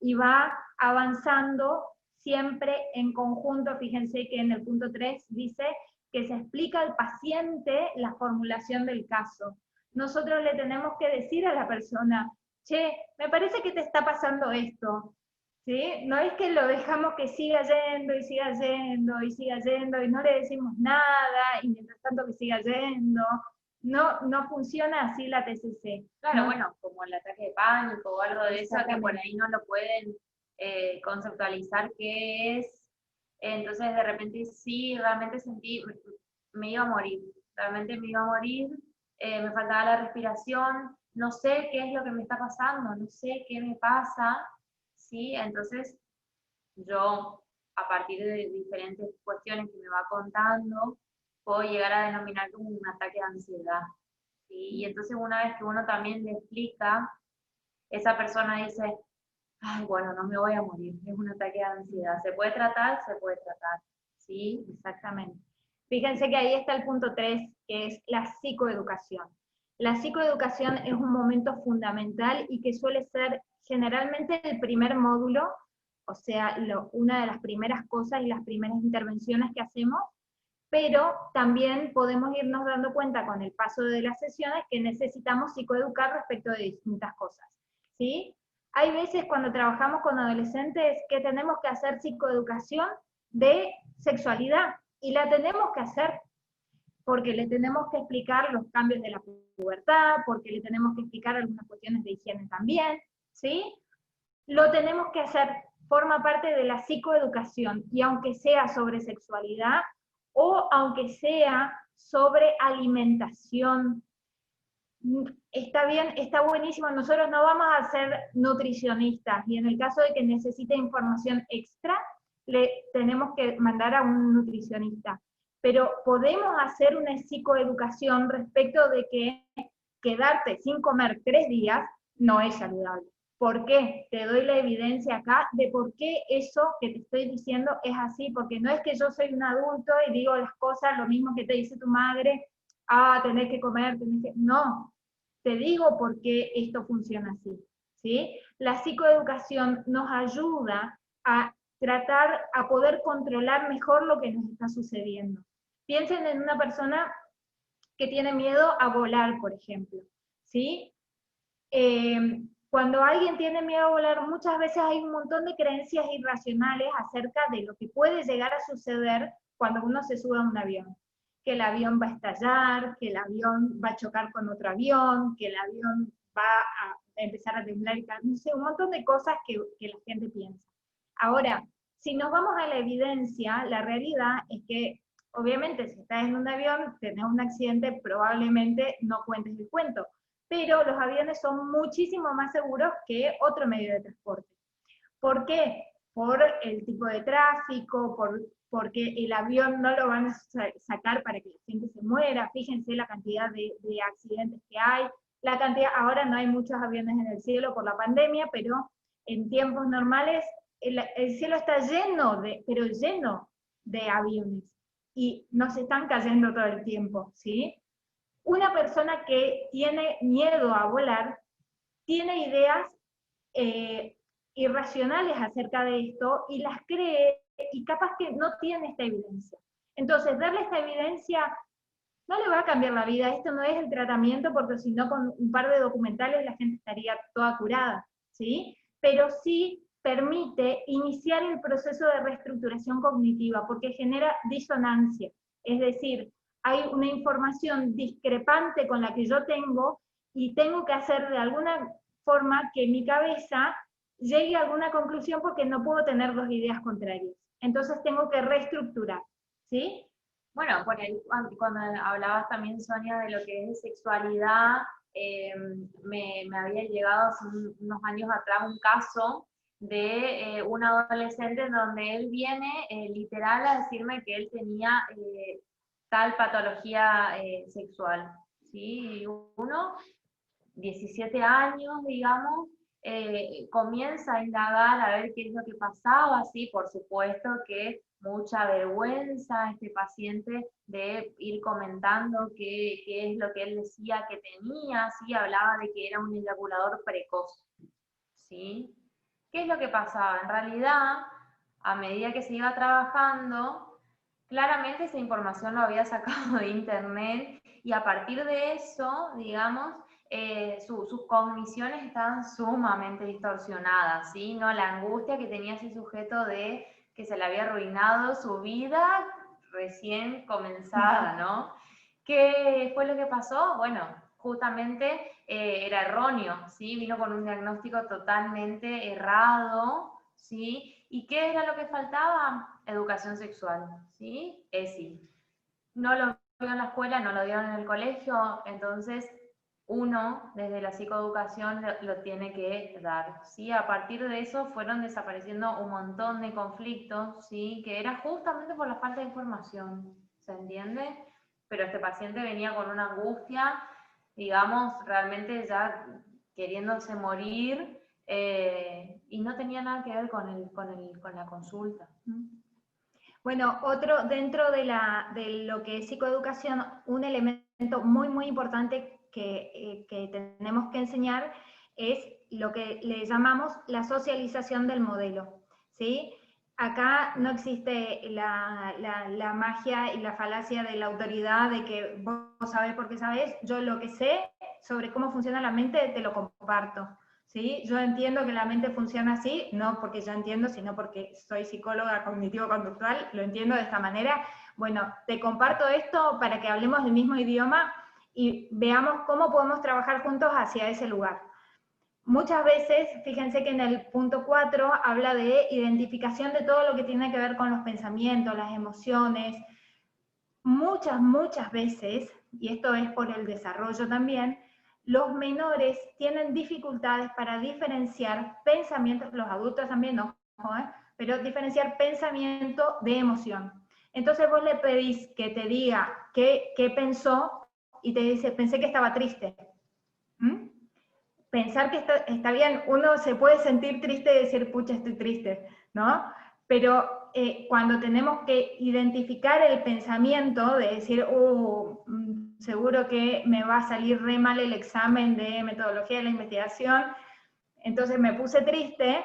y va avanzando siempre en conjunto. Fíjense que en el punto 3 dice que se explica al paciente la formulación del caso. Nosotros le tenemos que decir a la persona, che, me parece que te está pasando esto, ¿sí? No es que lo dejamos que siga yendo y siga yendo y siga yendo y no le decimos nada y mientras tanto que siga yendo. No, no funciona así la TCC. Claro, ¿no? bueno, como el ataque de pánico o algo de eso, que por ahí no lo pueden conceptualizar qué es. Entonces, de repente, sí, realmente sentí, me iba a morir, realmente me iba a morir, me faltaba la respiración, no sé qué es lo que me está pasando, no sé qué me pasa, ¿sí? Entonces, yo a partir de diferentes cuestiones que me va contando, puedo llegar a denominar como un ataque de ansiedad, ¿sí? Y entonces una vez que uno también le explica, esa persona dice, ay, bueno, no me voy a morir, es un ataque de ansiedad. ¿Se puede tratar? Se puede tratar, ¿sí? Exactamente. Fíjense que ahí está el punto 3, que es la psicoeducación. La psicoeducación es un momento fundamental y que suele ser generalmente el primer módulo, o sea, una de las primeras cosas y las primeras intervenciones que hacemos, pero también podemos irnos dando cuenta con el paso de las sesiones que necesitamos psicoeducar respecto de distintas cosas, ¿sí? Hay veces cuando trabajamos con adolescentes que tenemos que hacer psicoeducación de sexualidad, y la tenemos que hacer porque le tenemos que explicar los cambios de la pubertad, porque le tenemos que explicar algunas cuestiones de higiene también, ¿sí? Lo tenemos que hacer, forma parte de la psicoeducación, y aunque sea sobre sexualidad, o aunque sea sobre alimentación, está bien, está buenísimo. Nosotros no vamos a ser nutricionistas, y en el caso de que necesite información extra, le tenemos que mandar a un nutricionista. Pero podemos hacer una psicoeducación respecto de que quedarte sin comer 3 días no es saludable. ¿Por qué? Te doy la evidencia acá de por qué eso que te estoy diciendo es así, porque no es que yo soy un adulto y digo las cosas, lo mismo que te dice tu madre, tenés que comer, tenés que... No, te digo por qué esto funciona así, ¿sí? La psicoeducación nos ayuda a tratar, a poder controlar mejor lo que nos está sucediendo. Piensen en una persona que tiene miedo a volar, por ejemplo, ¿sí? Cuando alguien tiene miedo a volar, muchas veces hay un montón de creencias irracionales acerca de lo que puede llegar a suceder cuando uno se sube a un avión. Que el avión va a estallar, que el avión va a chocar con otro avión, que el avión va a empezar a temblar, no sé, un montón de cosas que la gente piensa. Ahora, si nos vamos a la evidencia, la realidad es que, obviamente, si estás en un avión, tenés un accidente, probablemente no cuentes el cuento, pero los aviones son muchísimo más seguros que otro medio de transporte. ¿Por qué? Por el tipo de tráfico, porque el avión no lo van a sacar para que la gente se muera. Fíjense la cantidad de accidentes que hay, la cantidad, ahora no hay muchos aviones en el cielo por la pandemia, pero en tiempos normales el cielo está lleno pero lleno de aviones, y nos están cayendo todo el tiempo, ¿sí? Una persona que tiene miedo a volar tiene ideas irracionales acerca de esto y las cree, y capaz que no tiene esta evidencia. Entonces, darle esta evidencia no le va a cambiar la vida. Esto no es el tratamiento, porque si no, con un par de documentales la gente estaría toda curada, ¿sí? Pero sí permite iniciar el proceso de reestructuración cognitiva, porque genera disonancia. Es decir, hay una información discrepante con la que yo tengo, y tengo que hacer de alguna forma que mi cabeza llegue a alguna conclusión, porque no puedo tener 2 ideas contrarias. Entonces tengo que reestructurar, ¿sí? Bueno, por ahí, cuando hablabas también, Sonia, de lo que es sexualidad, me había llegado hace unos años atrás un caso de un adolescente en donde él viene literal a decirme que él tenía tal patología sexual, ¿sí? Y uno, 17 años, digamos, comienza a indagar a ver qué es lo que pasaba, sí, por supuesto que mucha vergüenza este paciente de ir comentando qué es lo que él decía que tenía, sí, hablaba de que era un eyaculador precoz, ¿sí? ¿Qué es lo que pasaba? En realidad, a medida que se iba trabajando, claramente esa información lo había sacado de internet, y a partir de eso, digamos, sus cogniciones estaban sumamente distorsionadas, ¿sí? ¿No? La angustia que tenía ese sujeto de que se le había arruinado su vida recién comenzada, ¿no? ¿Qué fue lo que pasó? Bueno, justamente era erróneo, ¿sí? Vino con un diagnóstico totalmente errado, ¿sí? ¿Y qué era lo que faltaba? Educación sexual, ¿sí? ESI. No lo dio en la escuela, no lo dieron en el colegio, entonces uno desde la psicoeducación lo tiene que dar, ¿sí? A partir de eso fueron desapareciendo un montón de conflictos, ¿sí? Que era justamente por la falta de información, ¿se entiende? Pero este paciente venía con una angustia, digamos, realmente ya queriéndose morir, y no tenía nada que ver con la consulta. Bueno, otro, dentro de lo que es psicoeducación, un elemento muy, muy importante que tenemos que enseñar es lo que le llamamos la socialización del modelo, ¿sí? Acá no existe la magia y la falacia de la autoridad de que vos sabés porque sabés, yo lo que sé sobre cómo funciona la mente te lo comparto. ¿Sí? Yo entiendo que la mente funciona así, no porque yo entiendo, sino porque soy psicóloga cognitivo-conductual, lo entiendo de esta manera. Bueno, te comparto esto para que hablemos el mismo idioma y veamos cómo podemos trabajar juntos hacia ese lugar. Muchas veces, fíjense que en el punto 4 habla de identificación de todo lo que tiene que ver con los pensamientos, las emociones. Muchas veces, y esto es por el desarrollo también, los menores tienen dificultades para diferenciar pensamientos, los adultos también, ojo, pero diferenciar pensamiento de emoción. Entonces vos le pedís que te diga qué pensó y te dice, pensé que estaba triste. ¿Mm? Pensar que está bien, uno se puede sentir triste y decir, pucha, estoy triste, ¿no? Pero cuando tenemos que identificar el pensamiento de decir, seguro que me va a salir re mal el examen de metodología de la investigación, entonces me puse triste,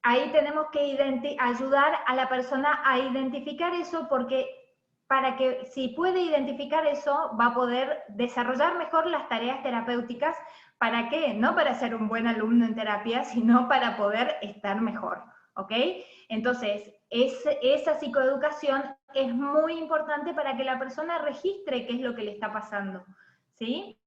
ahí tenemos que ayudar a la persona a identificar eso, porque para que si puede identificar eso, va a poder desarrollar mejor las tareas terapéuticas. ¿Para qué? No para ser un buen alumno en terapia, sino para poder estar mejor, ¿ok? Entonces, esa psicoeducación es muy importante para que la persona registre qué es lo que le está pasando, ¿sí?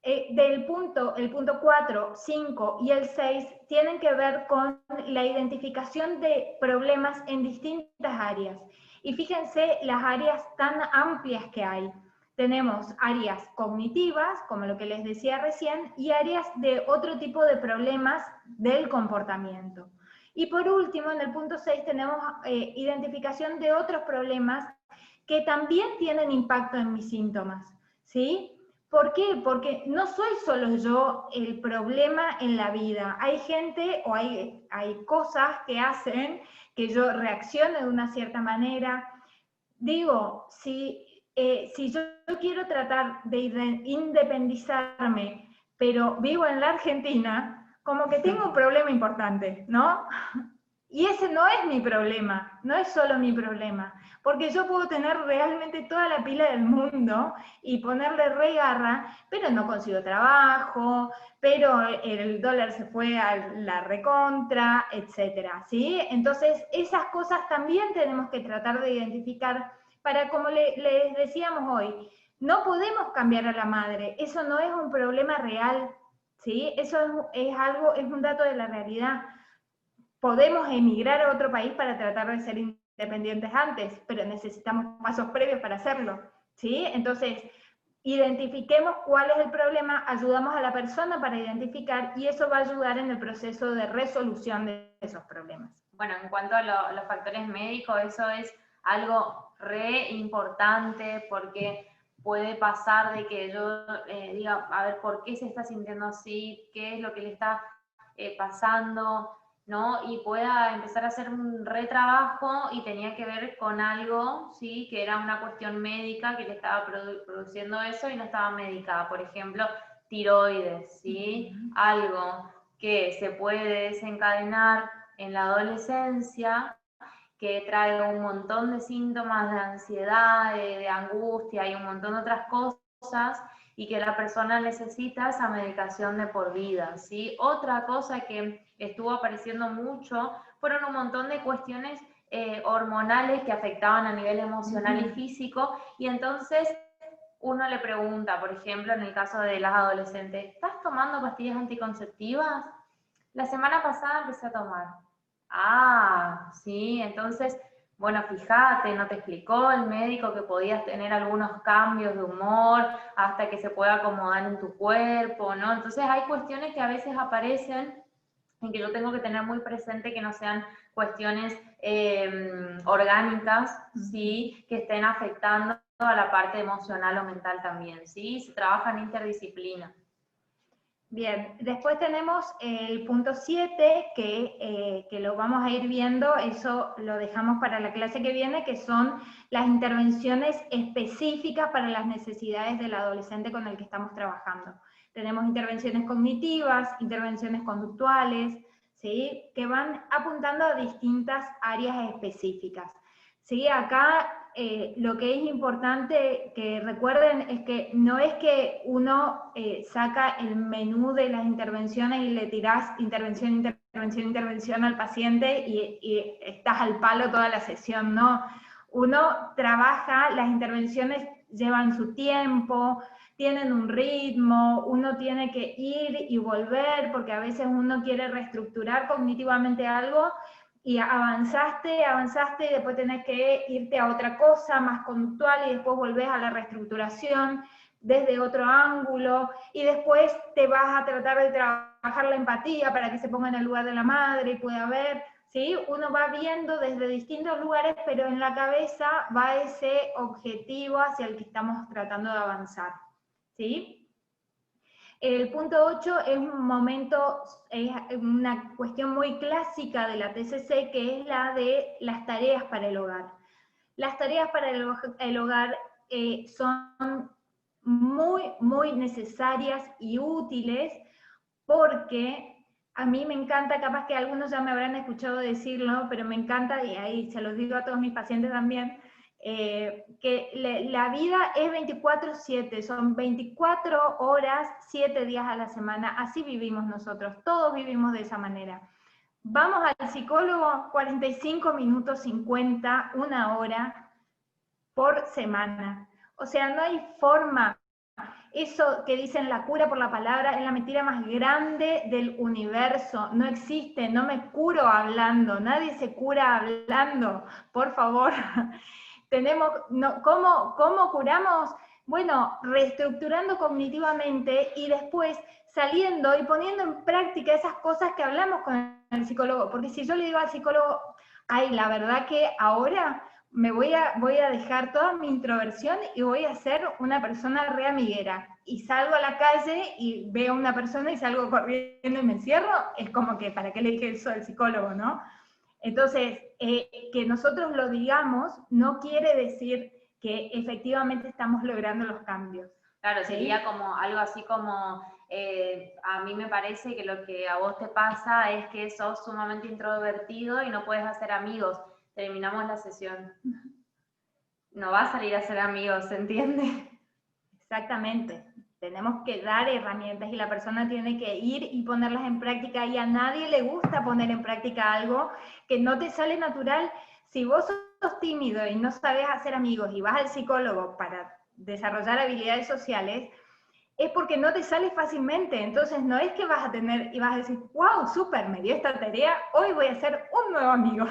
El punto 4, 5 y el 6 tienen que ver con la identificación de problemas en distintas áreas. Y fíjense las áreas tan amplias que hay. Tenemos áreas cognitivas, como lo que les decía recién, y áreas de otro tipo de problemas del comportamiento. Y por último, en el punto 6 tenemos identificación de otros problemas que también tienen impacto en mis síntomas, ¿sí? ¿Por qué? Porque no soy solo yo el problema en la vida. Hay gente o hay cosas que hacen que yo reaccione de una cierta manera. Digo, si yo quiero tratar de independizarme, pero vivo en la Argentina, como que tengo un problema importante, ¿no? Y ese no es mi problema, no es solo mi problema, porque yo puedo tener realmente toda la pila del mundo y ponerle re garra, pero no consigo trabajo, pero el dólar se fue a la recontra, etcétera, ¿sí? Entonces, esas cosas también tenemos que tratar de identificar para, como les decíamos hoy, no podemos cambiar a la madre, eso no es un problema real, ¿sí? Eso es un dato de la realidad. Podemos emigrar a otro país para tratar de ser independientes antes, pero necesitamos pasos previos para hacerlo, ¿sí? Entonces, identifiquemos cuál es el problema, ayudamos a la persona para identificar y eso va a ayudar en el proceso de resolución de esos problemas. Bueno, en cuanto a los factores médicos, eso es algo re importante porque puede pasar de que yo diga, a ver, ¿por qué se está sintiendo así? ¿Qué es lo que le está pasando? ¿No? Y pueda empezar a hacer un retrabajo y tenía que ver con algo, ¿sí? Que era una cuestión médica que le estaba produciendo eso y no estaba medicada. Por ejemplo, tiroides, ¿sí? Algo que se puede desencadenar en la adolescencia, que trae un montón de síntomas de ansiedad, de angustia y un montón de otras cosas, y que la persona necesita esa medicación de por vida, ¿sí? Otra cosa que estuvo apareciendo mucho fueron un montón de cuestiones hormonales que afectaban a nivel emocional y físico, y entonces uno le pregunta, por ejemplo, en el caso de las adolescentes, ¿estás tomando pastillas anticonceptivas? La semana pasada empecé a tomar. Ah, sí, entonces bueno, fíjate, no te explicó el médico que podías tener algunos cambios de humor hasta que se pueda acomodar en tu cuerpo, ¿no? Entonces hay cuestiones que a veces aparecen y que yo tengo que tener muy presente que no sean cuestiones orgánicas, ¿sí? Que estén afectando a la parte emocional o mental también, ¿sí? Se trabaja en interdisciplina. Bien, después tenemos el punto 7, que lo vamos a ir viendo, eso lo dejamos para la clase que viene, que son las intervenciones específicas para las necesidades del adolescente con el que estamos trabajando. Tenemos intervenciones cognitivas, intervenciones conductuales, ¿sí? Que van apuntando a distintas áreas específicas. ¿Sí? Acá lo que es importante que recuerden es que no es que uno saca el menú de las intervenciones y le tirás intervención, intervención, intervención al paciente y estás al palo toda la sesión, no. Uno trabaja, las intervenciones llevan su tiempo, tienen un ritmo, uno tiene que ir y volver, porque a veces uno quiere reestructurar cognitivamente algo, y avanzaste, y después tenés que irte a otra cosa más conductual y después volvés a la reestructuración desde otro ángulo y después te vas a tratar de trabajar la empatía para que se ponga en el lugar de la madre y pueda ver, ¿sí? Uno va viendo desde distintos lugares, pero en la cabeza va ese objetivo hacia el que estamos tratando de avanzar, ¿sí? El punto 8 es un momento, es una cuestión muy clásica de la TCC, que es la de las tareas para el hogar. Las tareas para el hogar son muy, muy necesarias y útiles porque a mí me encanta, capaz que algunos ya me habrán escuchado decirlo, pero me encanta, y ahí se los digo a todos mis pacientes también, que la vida es 24/7, son 24 horas, 7 días a la semana, así vivimos nosotros, todos vivimos de esa manera. Vamos al psicólogo 45 minutos, 50, una hora por semana. O sea, no hay forma. Eso que dicen la cura por la palabra es la mentira más grande del universo. No existe, no me curo hablando, nadie se cura hablando, por favor. Tenemos, no, ¿cómo curamos? Bueno, reestructurando cognitivamente y después saliendo y poniendo en práctica esas cosas que hablamos con el psicólogo. Porque si yo le digo al psicólogo, ay, la verdad que ahora me voy a dejar toda mi introversión y voy a ser una persona re amiguera. Y salgo a la calle y veo a una persona y salgo corriendo y me encierro, es como que, ¿para qué le dije eso al psicólogo, no? Entonces, que nosotros lo digamos no quiere decir que efectivamente estamos logrando los cambios. Claro, sería como algo así como, a mí me parece que lo que a vos te pasa es que sos sumamente introvertido y no puedes hacer amigos. Terminamos la sesión. No va a salir a ser amigos, ¿se entiende? Exactamente. Tenemos que dar herramientas y la persona tiene que ir y ponerlas en práctica, y a nadie le gusta poner en práctica algo que no te sale natural. Si vos sos tímido y no sabes hacer amigos y vas al psicólogo para desarrollar habilidades sociales, es porque no te sale fácilmente. Entonces no es que vas a tener y vas a decir, wow, súper, me dio esta tarea, hoy voy a hacer un nuevo amigo.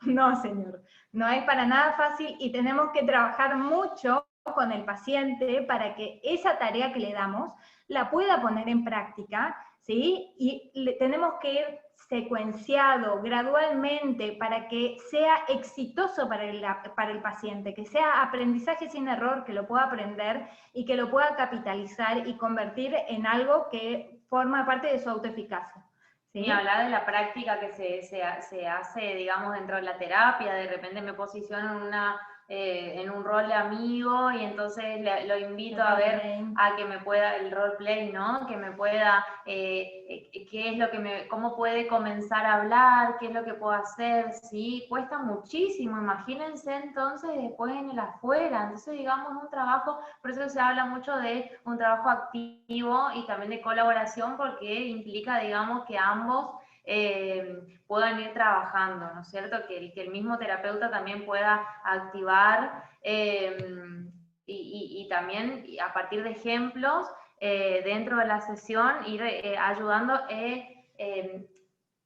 No, señor, no es para nada fácil y tenemos que trabajar mucho con el paciente para que esa tarea que le damos la pueda poner en práctica, ¿sí? Y tenemos que ir secuenciado gradualmente para que sea exitoso para el paciente, que sea aprendizaje sin error, que lo pueda aprender y que lo pueda capitalizar y convertir en algo que forma parte de su autoeficacia. ¿Sí? Ni hablar de la práctica que se hace, digamos, dentro de la terapia, de repente me posiciono en un rol de amigo y entonces lo invito a ver a que me pueda, el roleplay, ¿no? Que me pueda, qué es lo que cómo puede comenzar a hablar, qué es lo que puedo hacer, ¿sí? Cuesta muchísimo, imagínense entonces después en el afuera, entonces digamos un trabajo, por eso se habla mucho de un trabajo activo y también de colaboración porque implica, digamos, que ambos puedan ir trabajando, ¿no es cierto? Que el mismo terapeuta también pueda activar y también a partir de ejemplos dentro de la sesión ir ayudando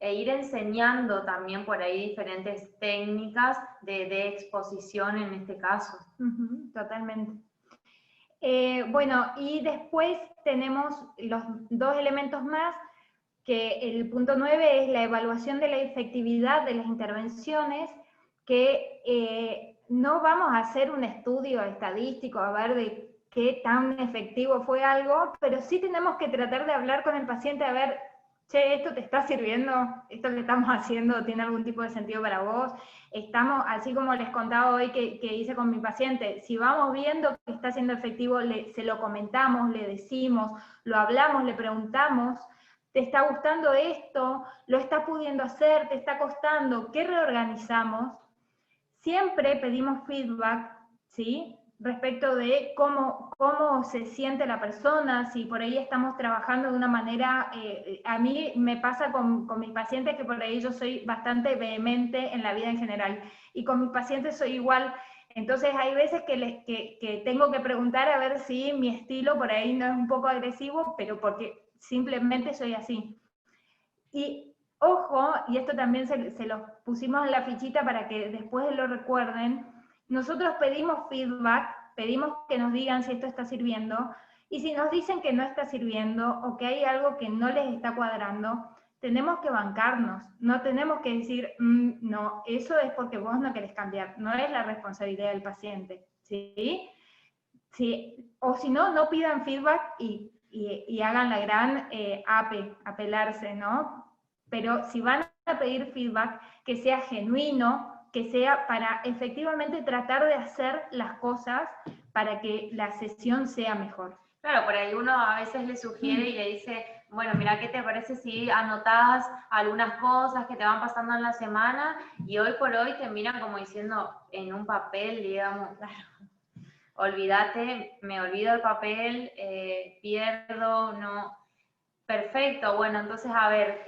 ir enseñando también por ahí diferentes técnicas de exposición en este caso. Totalmente. Bueno, y después tenemos los dos elementos más, que el punto 9 es la evaluación de la efectividad de las intervenciones, que no vamos a hacer un estudio estadístico a ver de qué tan efectivo fue algo, pero sí tenemos que tratar de hablar con el paciente a ver, che, ¿esto te está sirviendo? ¿Esto que estamos haciendo tiene algún tipo de sentido para vos? Estamos, así como les contaba hoy que hice con mi paciente, si vamos viendo que está siendo efectivo, se lo comentamos, le decimos, lo hablamos, le preguntamos, ¿te está gustando esto? ¿Lo estás pudiendo hacer? ¿Te está costando? ¿Qué reorganizamos? Siempre pedimos feedback, ¿sí? Respecto de cómo se siente la persona, si por ahí estamos trabajando de una manera, a mí me pasa con mis pacientes que por ahí yo soy bastante vehemente en la vida en general, y con mis pacientes soy igual, entonces hay veces que tengo que preguntar a ver si mi estilo por ahí no es un poco agresivo, pero porque simplemente soy así. Y ojo, y esto también se lo pusimos en la fichita para que después lo recuerden, nosotros pedimos feedback, pedimos que nos digan si esto está sirviendo, y si nos dicen que no está sirviendo, o que hay algo que no les está cuadrando, tenemos que bancarnos, no tenemos que decir, no, eso es porque vos no querés cambiar, no es la responsabilidad del paciente, ¿sí? Sí, o si no, no pidan feedback y hagan la gran apelarse, ¿no? Pero si van a pedir feedback, que sea genuino, que sea para efectivamente tratar de hacer las cosas para que la sesión sea mejor. Claro, por ahí uno a veces le sugiere y le dice, bueno, mira, ¿qué te parece si anotás algunas cosas que te van pasando en la semana? Y hoy por hoy te miran como diciendo en un papel, digamos, claro, olvídate, me olvido el papel, pierdo, no. Perfecto, bueno, entonces a ver,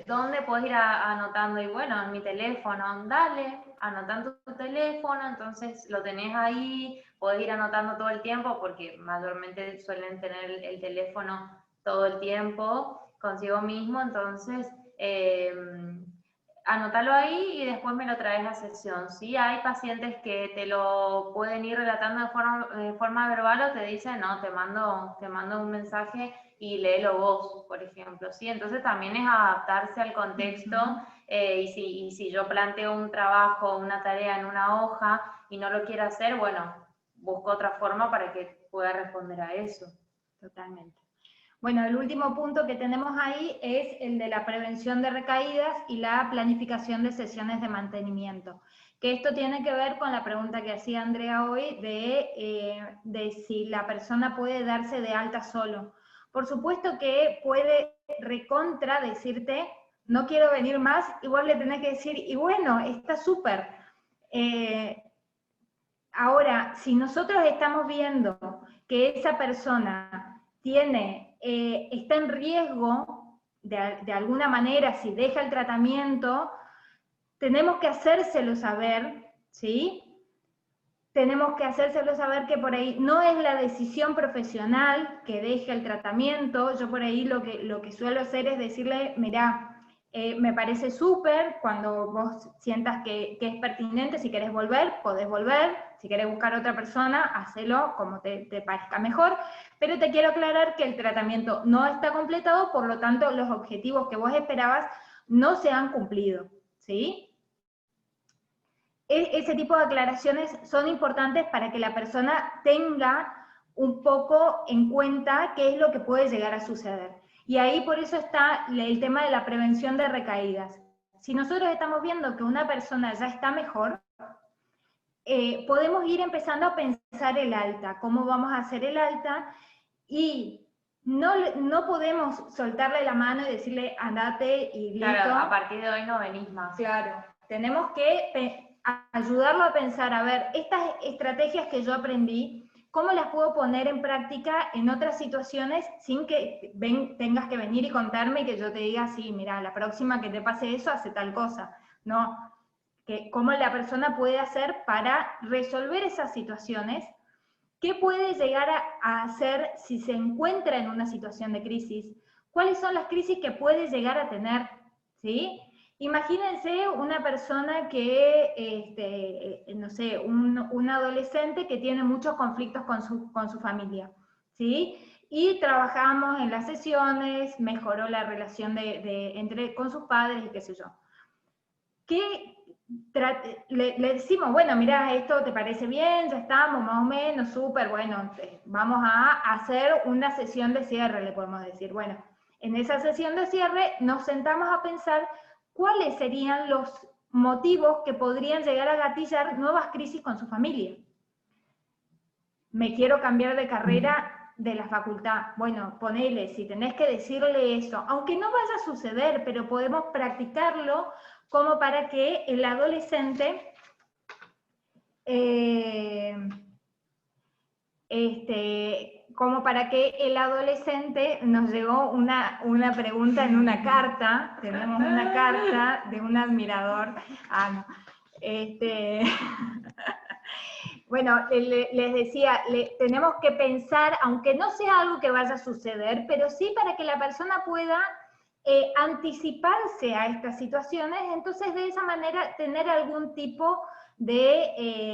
¿dónde puedo ir anotando? Y bueno, en mi teléfono, dale, anotando tu teléfono, entonces lo tenés ahí, podés ir anotando todo el tiempo, porque mayormente suelen tener el teléfono todo el tiempo consigo mismo, entonces anótalo ahí y después me lo traes a sesión. Sí, hay pacientes que te lo pueden ir relatando de forma verbal o te dicen, no, te mando un mensaje y léelo vos, por ejemplo, ¿sí? Entonces también es adaptarse al contexto, y si yo planteo un trabajo, una tarea en una hoja y no lo quiero hacer, bueno, busco otra forma para que pueda responder a eso. Totalmente. Bueno, el último punto que tenemos ahí es el de la prevención de recaídas y la planificación de sesiones de mantenimiento. Que esto tiene que ver con la pregunta que hacía Andrea hoy de si la persona puede darse de alta solo. Por supuesto que puede recontra decirte, no quiero venir más, y vos le tenés que decir, y bueno, está súper. Ahora, si nosotros estamos viendo que esa persona está en riesgo, de alguna manera, si deja el tratamiento, tenemos que hacérselo saber, ¿sí? Tenemos que hacérselo saber que por ahí no es la decisión profesional que deje el tratamiento. Yo por ahí lo que suelo hacer es decirle, mirá, me parece súper, cuando vos sientas que es pertinente, si querés volver, podés volver, si querés buscar otra persona, hacelo como te parezca mejor, pero te quiero aclarar que el tratamiento no está completado, por lo tanto los objetivos que vos esperabas no se han cumplido, ¿sí? Ese tipo de aclaraciones son importantes para que la persona tenga un poco en cuenta qué es lo que puede llegar a suceder. Y ahí por eso está el tema de la prevención de recaídas. Si nosotros estamos viendo que una persona ya está mejor, podemos ir empezando a pensar el alta, cómo vamos a hacer el alta, y no podemos soltarle la mano y decirle andate y listo. Claro, a partir de hoy no venís más. Claro, tenemos que ayudarlo a pensar, a ver, estas estrategias que yo aprendí, ¿cómo las puedo poner en práctica en otras situaciones sin que tengas que venir y contarme y que yo te diga, sí, mira, la próxima que te pase eso, hace tal cosa? No, cómo la persona puede hacer para resolver esas situaciones, qué puede llegar a hacer si se encuentra en una situación de crisis, cuáles son las crisis que puede llegar a tener, ¿sí? Imagínense una persona que, no sé, un adolescente que tiene muchos conflictos con su familia, ¿sí? Y trabajamos en las sesiones, mejoró la relación con sus padres y qué sé yo. ¿Qué le decimos, bueno, mira, esto te parece bien, ya estamos más o menos, súper, bueno, vamos a hacer una sesión de cierre, le podemos decir. Bueno, en esa sesión de cierre nos sentamos a pensar cuáles serían los motivos que podrían llegar a gatillar nuevas crisis con su familia. Me quiero cambiar de carrera de la facultad. Bueno, ponele, si tenés que decirle eso, aunque no vaya a suceder, pero podemos practicarlo como para que el adolescente nos llegó una pregunta en una carta, tenemos una carta de un admirador, bueno, les decía, tenemos que pensar, aunque no sea algo que vaya a suceder, pero sí para que la persona pueda anticiparse a estas situaciones, entonces de esa manera tener algún tipo de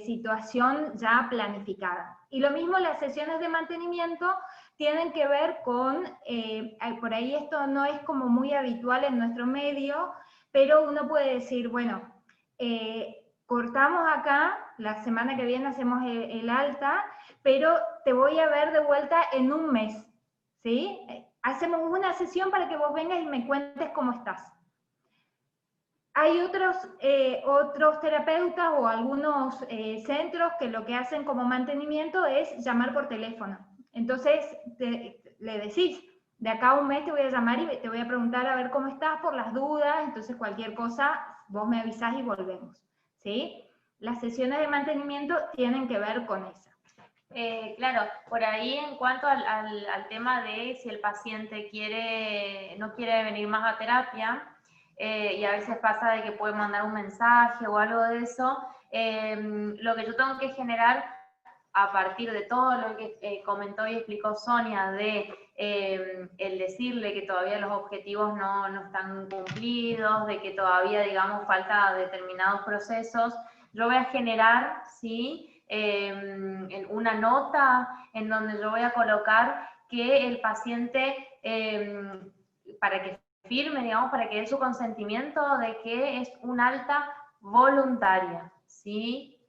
situación ya planificada. Y lo mismo las sesiones de mantenimiento tienen que ver con, por ahí esto no es como muy habitual en nuestro medio, pero uno puede decir, bueno, cortamos acá, la semana que viene hacemos el alta, pero te voy a ver de vuelta en un mes, ¿sí? Hacemos una sesión para que vos vengas y me cuentes cómo estás. Hay otros terapeutas o algunos centros que lo que hacen como mantenimiento es llamar por teléfono. Entonces, le decís, de acá a un mes te voy a llamar y te voy a preguntar a ver cómo estás por las dudas, entonces cualquier cosa vos me avisás y volvemos, ¿sí? Las sesiones de mantenimiento tienen que ver con eso. Claro, por ahí en cuanto al tema de si el paciente no quiere venir más a terapia, y a veces pasa de que puede mandar un mensaje o algo de eso, lo que yo tengo que generar a partir de todo lo que comentó y explicó Sonia, de el decirle que todavía los objetivos no están cumplidos, de que todavía, digamos, falta determinados procesos, yo voy a generar, ¿sí?, una nota en donde yo voy a colocar que el paciente, para que firme, digamos, para que dé su consentimiento de que es un alta voluntaria, ¿sí?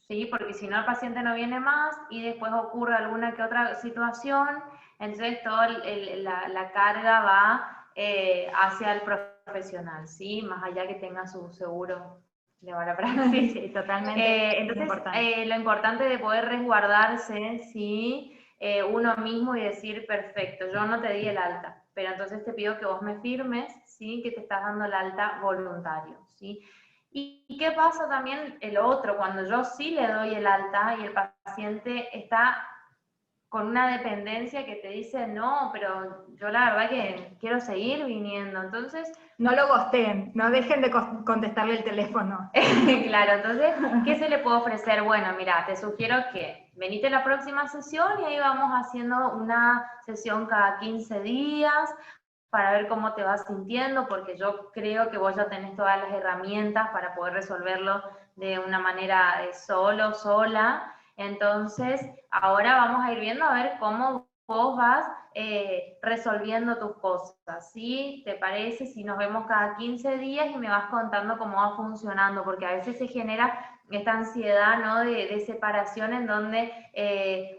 ¿Sí? Porque si no el paciente no viene más y después ocurre alguna que otra situación, entonces toda la carga va hacia el profesional, ¿sí? Más allá que tenga su seguro de mala praxis. Sí, totalmente. Entonces, importante. lo importante de poder resguardarse, ¿sí? Uno mismo y decir, perfecto, yo no te di el alta, pero entonces te pido que vos me firmes, ¿sí?, que te estás dando el alta voluntario, ¿sí? ¿Y qué pasa también el otro? Cuando yo sí le doy el alta y el paciente está con una dependencia que te dice, no, pero yo la verdad que quiero seguir viniendo, entonces... No lo gosteen, no dejen de contestarle el teléfono. Claro, entonces, ¿qué se le puede ofrecer? Bueno, mira, te sugiero que venite a la próxima sesión y ahí vamos haciendo una sesión cada 15 días para ver cómo te vas sintiendo, porque yo creo que vos ya tenés todas las herramientas para poder resolverlo de una manera sola. Entonces, ahora vamos a ir viendo a ver cómo vos vas resolviendo tus cosas, ¿sí? ¿Te parece? Si nos vemos cada 15 días y me vas contando cómo va funcionando, porque a veces se genera esta ansiedad, ¿no?, de separación en donde,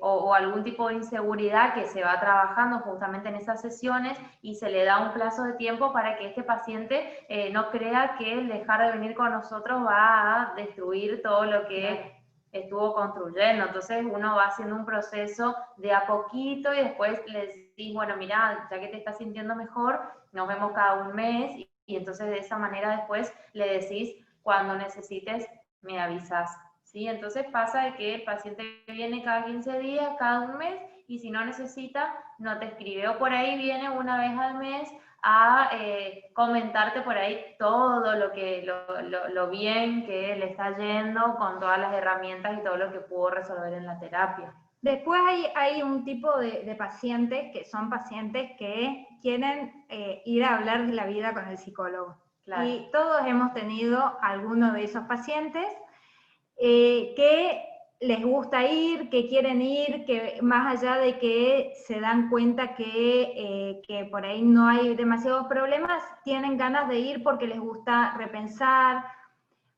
o algún tipo de inseguridad que se va trabajando justamente en esas sesiones y se le da un plazo de tiempo para que este paciente no crea que el dejar de venir con nosotros va a destruir todo lo que estuvo construyendo. Entonces uno va haciendo un proceso de a poquito y después le decís, bueno, mira, ya que te estás sintiendo mejor, nos vemos cada un mes y entonces de esa manera después le decís, cuando necesites me avisas, ¿sí? Entonces pasa de que el paciente viene cada 15 días, cada un mes, y si no necesita, no te escribe, o por ahí viene una vez al mes a comentarte por ahí todo lo bien que le está yendo con todas las herramientas y todo lo que pudo resolver en la terapia. Después hay un tipo de pacientes que son pacientes que quieren ir a hablar de la vida con el psicólogo. Claro. Y todos hemos tenido alguno de esos pacientes que les gusta ir, que quieren ir, que más allá de que se dan cuenta que por ahí no hay demasiados problemas, tienen ganas de ir porque les gusta repensar.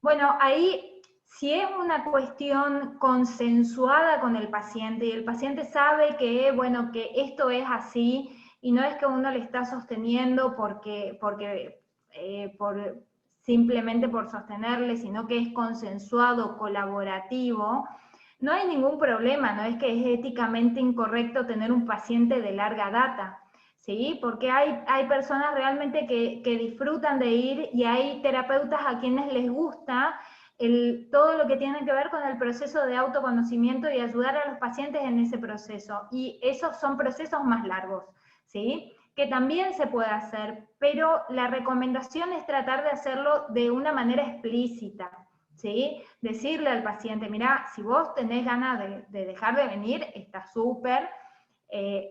Bueno, ahí, si es una cuestión consensuada con el paciente y el paciente sabe que, bueno, que esto es así y no es que uno le está sosteniendo simplemente por sostenerle, sino que es consensuado, colaborativo, no hay ningún problema, no es que es éticamente incorrecto tener un paciente de larga data. ¿Sí? Porque hay personas realmente que disfrutan de ir y hay terapeutas a quienes les gusta todo lo que tiene que ver con el proceso de autoconocimiento y ayudar a los pacientes en ese proceso. Y esos son procesos más largos, ¿sí? Que también se puede hacer, pero la recomendación es tratar de hacerlo de una manera explícita, ¿sí? Decirle al paciente, mira, si vos tenés ganas de dejar de venir, está súper.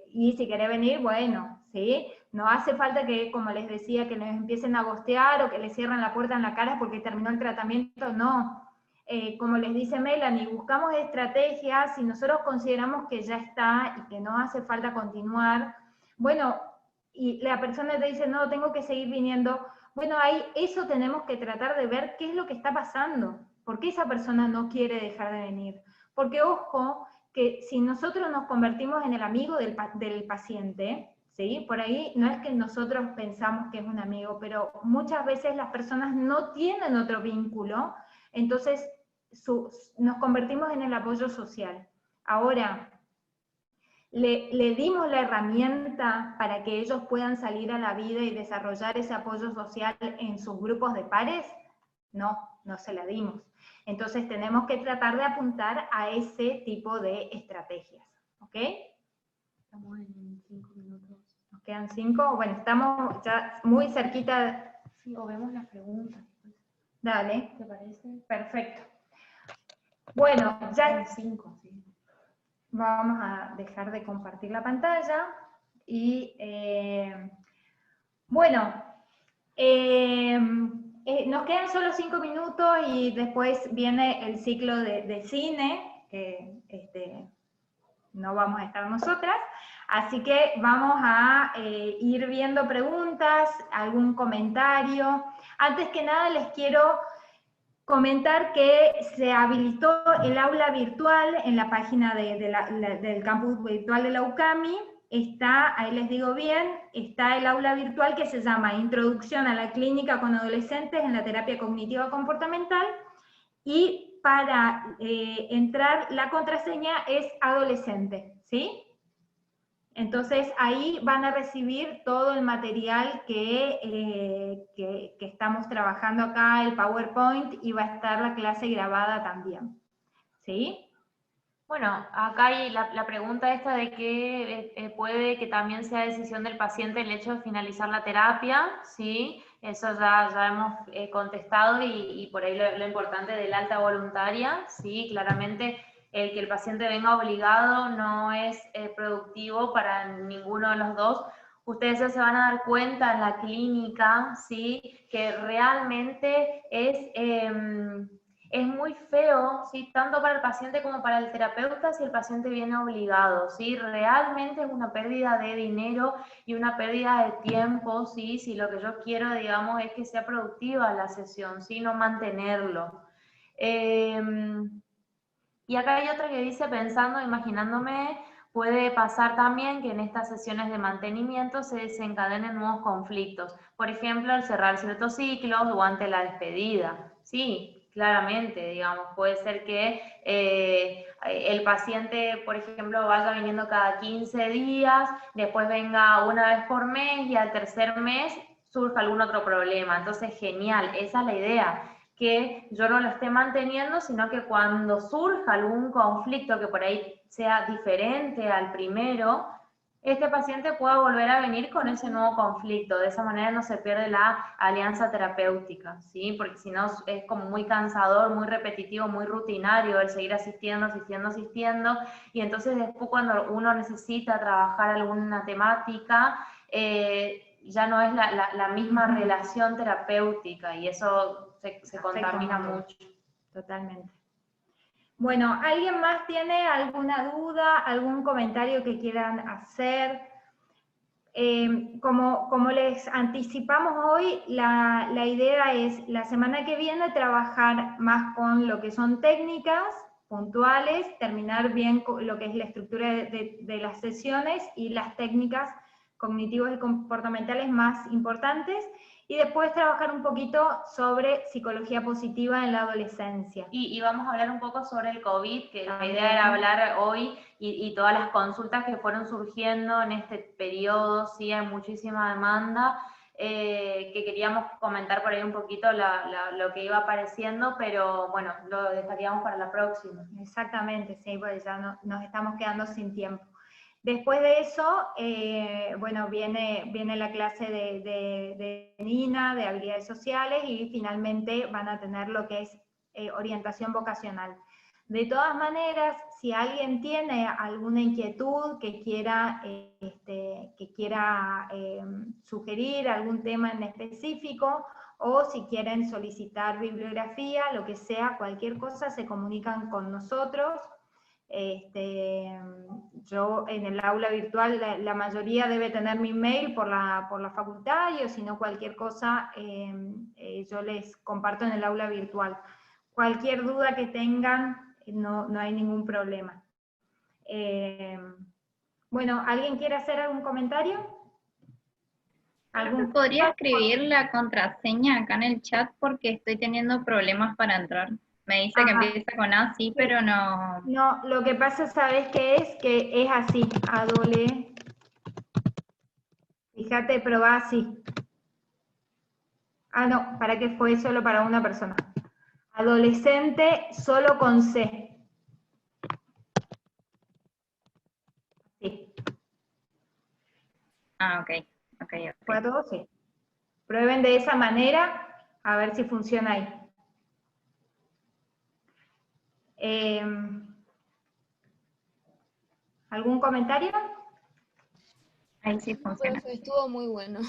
Y si querés venir, bueno, ¿sí? No hace falta que, como les decía, que les empiecen a gostear o que les cierren la puerta en la cara porque terminó el tratamiento, no. Como les dice Melanie, buscamos estrategias, si nosotros consideramos que ya está y que no hace falta continuar, bueno, y la persona te dice, no, tengo que seguir viniendo, bueno, ahí eso tenemos que tratar de ver qué es lo que está pasando, por qué esa persona no quiere dejar de venir. Porque, ojo, que si nosotros nos convertimos en el amigo del paciente, ¿sí? Por ahí no es que nosotros pensamos que es un amigo, pero muchas veces las personas no tienen otro vínculo, entonces nos convertimos en el apoyo social. Ahora, ¿le dimos la herramienta para que ellos puedan salir a la vida y desarrollar ese apoyo social en sus grupos de pares? No, no se la dimos. Entonces tenemos que tratar de apuntar a ese tipo de estrategias, ¿ok? Estamos en 5 minutos. ¿Nos quedan 5? Bueno, estamos ya muy cerquita. Sí, o vemos las preguntas. Dale. ¿Te parece? Perfecto. Bueno, ya 5, sí. Vamos a dejar de compartir la pantalla y bueno, nos quedan solo 5 minutos y después viene el ciclo de cine, que no vamos a estar nosotras, así que vamos a ir viendo preguntas, algún comentario. Antes que nada les quiero comentar que se habilitó el aula virtual en la página del campus virtual de la UCAMI. Está, ahí les digo bien, está el aula virtual que se llama Introducción a la Clínica con Adolescentes en la Terapia Cognitiva Comportamental, y para entrar la contraseña es adolescente, ¿sí? Entonces ahí van a recibir todo el material que estamos trabajando acá, el PowerPoint, y va a estar la clase grabada también, ¿sí? Bueno, acá hay la pregunta esta de que puede que también sea decisión del paciente el hecho de finalizar la terapia, ¿sí? Eso ya hemos contestado y por ahí lo importante de la alta voluntaria, ¿sí? Claramente el que el paciente venga obligado no es productivo para ninguno de los dos. Ustedes ya se van a dar cuenta en la clínica, ¿sí? Que realmente es muy feo, ¿sí? Tanto para el paciente como para el terapeuta si el paciente viene obligado, ¿sí? Realmente es una pérdida de dinero y una pérdida de tiempo, ¿sí? Si lo que yo quiero, digamos, es que sea productiva la sesión, ¿sí? No mantenerlo. Y acá hay otra que dice, pensando, imaginándome, puede pasar también que en estas sesiones de mantenimiento se desencadenen nuevos conflictos. Por ejemplo, al cerrar ciertos ciclos o ante la despedida. Sí, claramente, digamos, puede ser que el paciente, por ejemplo, vaya viniendo cada 15 días, después venga una vez por mes y al tercer mes surja algún otro problema. Entonces, genial, esa es la idea, que yo no lo esté manteniendo, sino que cuando surja algún conflicto que por ahí sea diferente al primero, este paciente pueda volver a venir con ese nuevo conflicto. De esa manera no se pierde la alianza terapéutica, ¿sí? Porque si no es como muy cansador, muy repetitivo, muy rutinario el seguir asistiendo, y entonces después cuando uno necesita trabajar alguna temática, ya no es la misma relación terapéutica, y eso se contamina mucho. Totalmente. Bueno, ¿alguien más tiene alguna duda, algún comentario que quieran hacer? Como les anticipamos hoy, la idea es la semana que viene trabajar más con lo que son técnicas puntuales, terminar bien con lo que es la estructura de las sesiones y las técnicas cognitivas y comportamentales más importantes, y después trabajar un poquito sobre psicología positiva en la adolescencia. Y vamos a hablar un poco sobre el COVID, que la idea era hablar hoy, y todas las consultas que fueron surgiendo en este periodo, sí, hay muchísima demanda, que queríamos comentar por ahí un poquito lo que iba apareciendo, pero bueno, lo dejaríamos para la próxima. Exactamente, sí, porque ya nos estamos quedando sin tiempo. Después de eso, bueno, viene la clase de Nina, de habilidades sociales, y finalmente van a tener lo que es orientación vocacional. De todas maneras, si alguien tiene alguna inquietud que quiera sugerir algún tema en específico, o si quieren solicitar bibliografía, lo que sea, cualquier cosa, se comunican con nosotros. Yo en el aula virtual, la mayoría debe tener mi mail por la facultad, y o si no cualquier cosa, yo les comparto en el aula virtual. Cualquier duda que tengan, no hay ningún problema. Bueno, ¿alguien quiere hacer algún comentario? ¿Podría escribir la contraseña acá en el chat porque estoy teniendo problemas para entrar? Me dice que empieza con A, sí, pero no... No, lo que pasa, ¿sabes qué es? Que es así, Fíjate, probá así. Ah, no, para que fue solo para una persona. Adolescente solo con C. Sí. Ah, ok. ¿Fue a todos? Sí. Prueben de esa manera, a ver si funciona ahí. ¿Algún comentario? Ahí sí funciona. Profe, estuvo muy bueno.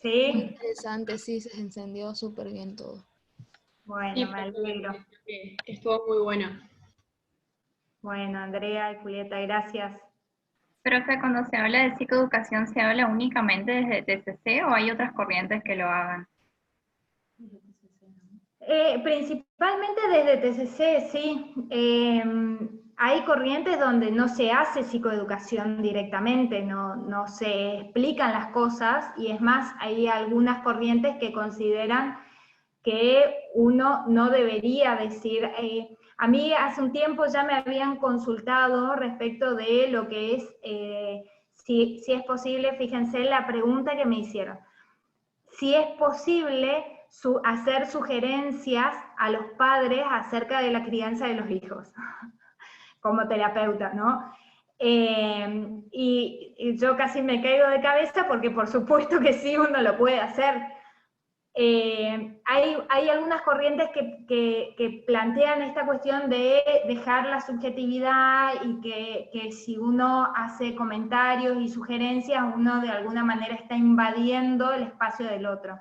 Sí. Muy interesante, sí, se encendió súper bien todo. Bueno, Sí, me alegro. estuvo muy bueno. Bueno, Andrea y Julieta, gracias. Profe, cuando se habla de psicoeducación, ¿se habla únicamente desde TCC o hay otras corrientes que lo hagan? Principalmente desde TCC, sí. Hay corrientes donde no se hace psicoeducación directamente, no se explican las cosas, y es más, hay algunas corrientes que consideran que uno no debería decir... a mí hace un tiempo ya me habían consultado respecto de lo que es, si es posible, fíjense la pregunta que me hicieron, si es posible hacer sugerencias a los padres acerca de la crianza de los hijos, como terapeuta, ¿no? Y yo casi me caigo de cabeza porque por supuesto que sí, uno lo puede hacer. Hay algunas corrientes que plantean esta cuestión de dejar la subjetividad, y que si uno hace comentarios y sugerencias, uno de alguna manera está invadiendo el espacio del otro.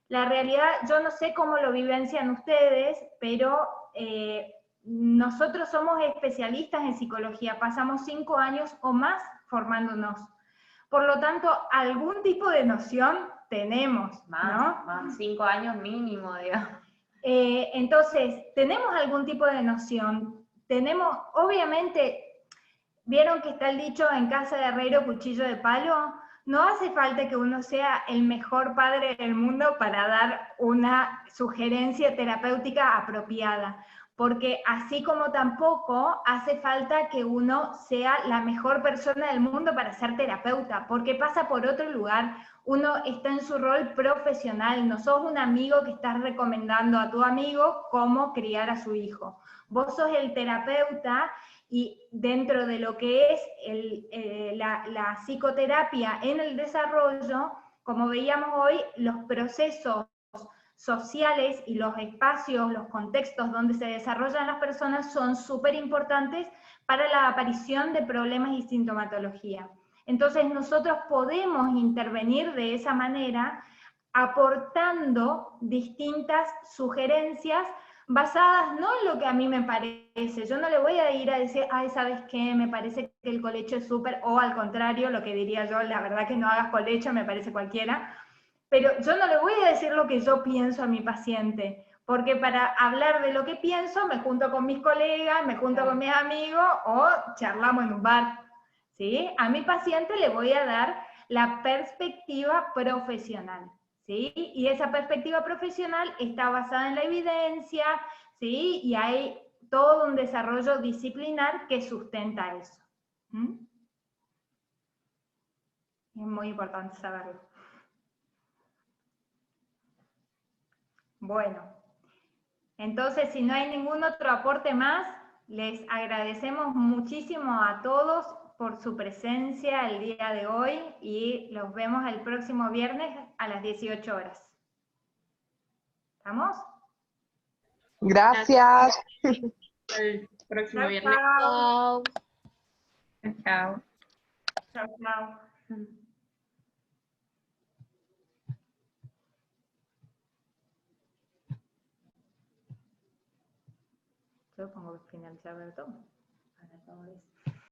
La realidad, yo no sé cómo lo vivencian ustedes, pero nosotros somos especialistas en psicología, pasamos 5 años o más formándonos. Por lo tanto, algún tipo de noción tenemos, ¿no? Más 5 años mínimo, digamos. Entonces, tenemos algún tipo de noción. Tenemos, obviamente, ¿vieron que está el dicho en casa de herrero, cuchillo de palo? No hace falta que uno sea el mejor padre del mundo para dar una sugerencia terapéutica apropiada, porque así como tampoco hace falta que uno sea la mejor persona del mundo para ser terapeuta, porque pasa por otro lugar. Uno está en su rol profesional, no sos un amigo que estás recomendando a tu amigo cómo criar a su hijo. Vos sos el terapeuta, y dentro de lo que es la psicoterapia en el desarrollo, como veíamos hoy, los procesos sociales y los espacios, los contextos donde se desarrollan las personas son súper importantes para la aparición de problemas y sintomatología. Entonces nosotros podemos intervenir de esa manera aportando distintas sugerencias basadas no en lo que a mí me parece. Yo no le voy a ir a decir, ay, ¿sabes qué? Me parece que el colecho es súper, o al contrario, lo que diría yo, la verdad que no hagas colecho, me parece cualquiera. Pero yo no le voy a decir lo que yo pienso a mi paciente, porque para hablar de lo que pienso me junto con mis colegas, me junto con mis amigos o charlamos en un bar, ¿sí? A mi paciente le voy a dar la perspectiva profesional, ¿sí? Y esa perspectiva profesional está basada en la evidencia, ¿sí? Y hay todo un desarrollo disciplinar que sustenta eso. Es muy importante saberlo. Bueno, entonces si no hay ningún otro aporte más, les agradecemos muchísimo a todos por su presencia el día de hoy y los vemos el próximo viernes a las 18 horas. ¿Estamos? Gracias. El próximo Chao, viernes. chao. Chao. Chao, chao. Yo pongo finalizar el todo. Para todo eso.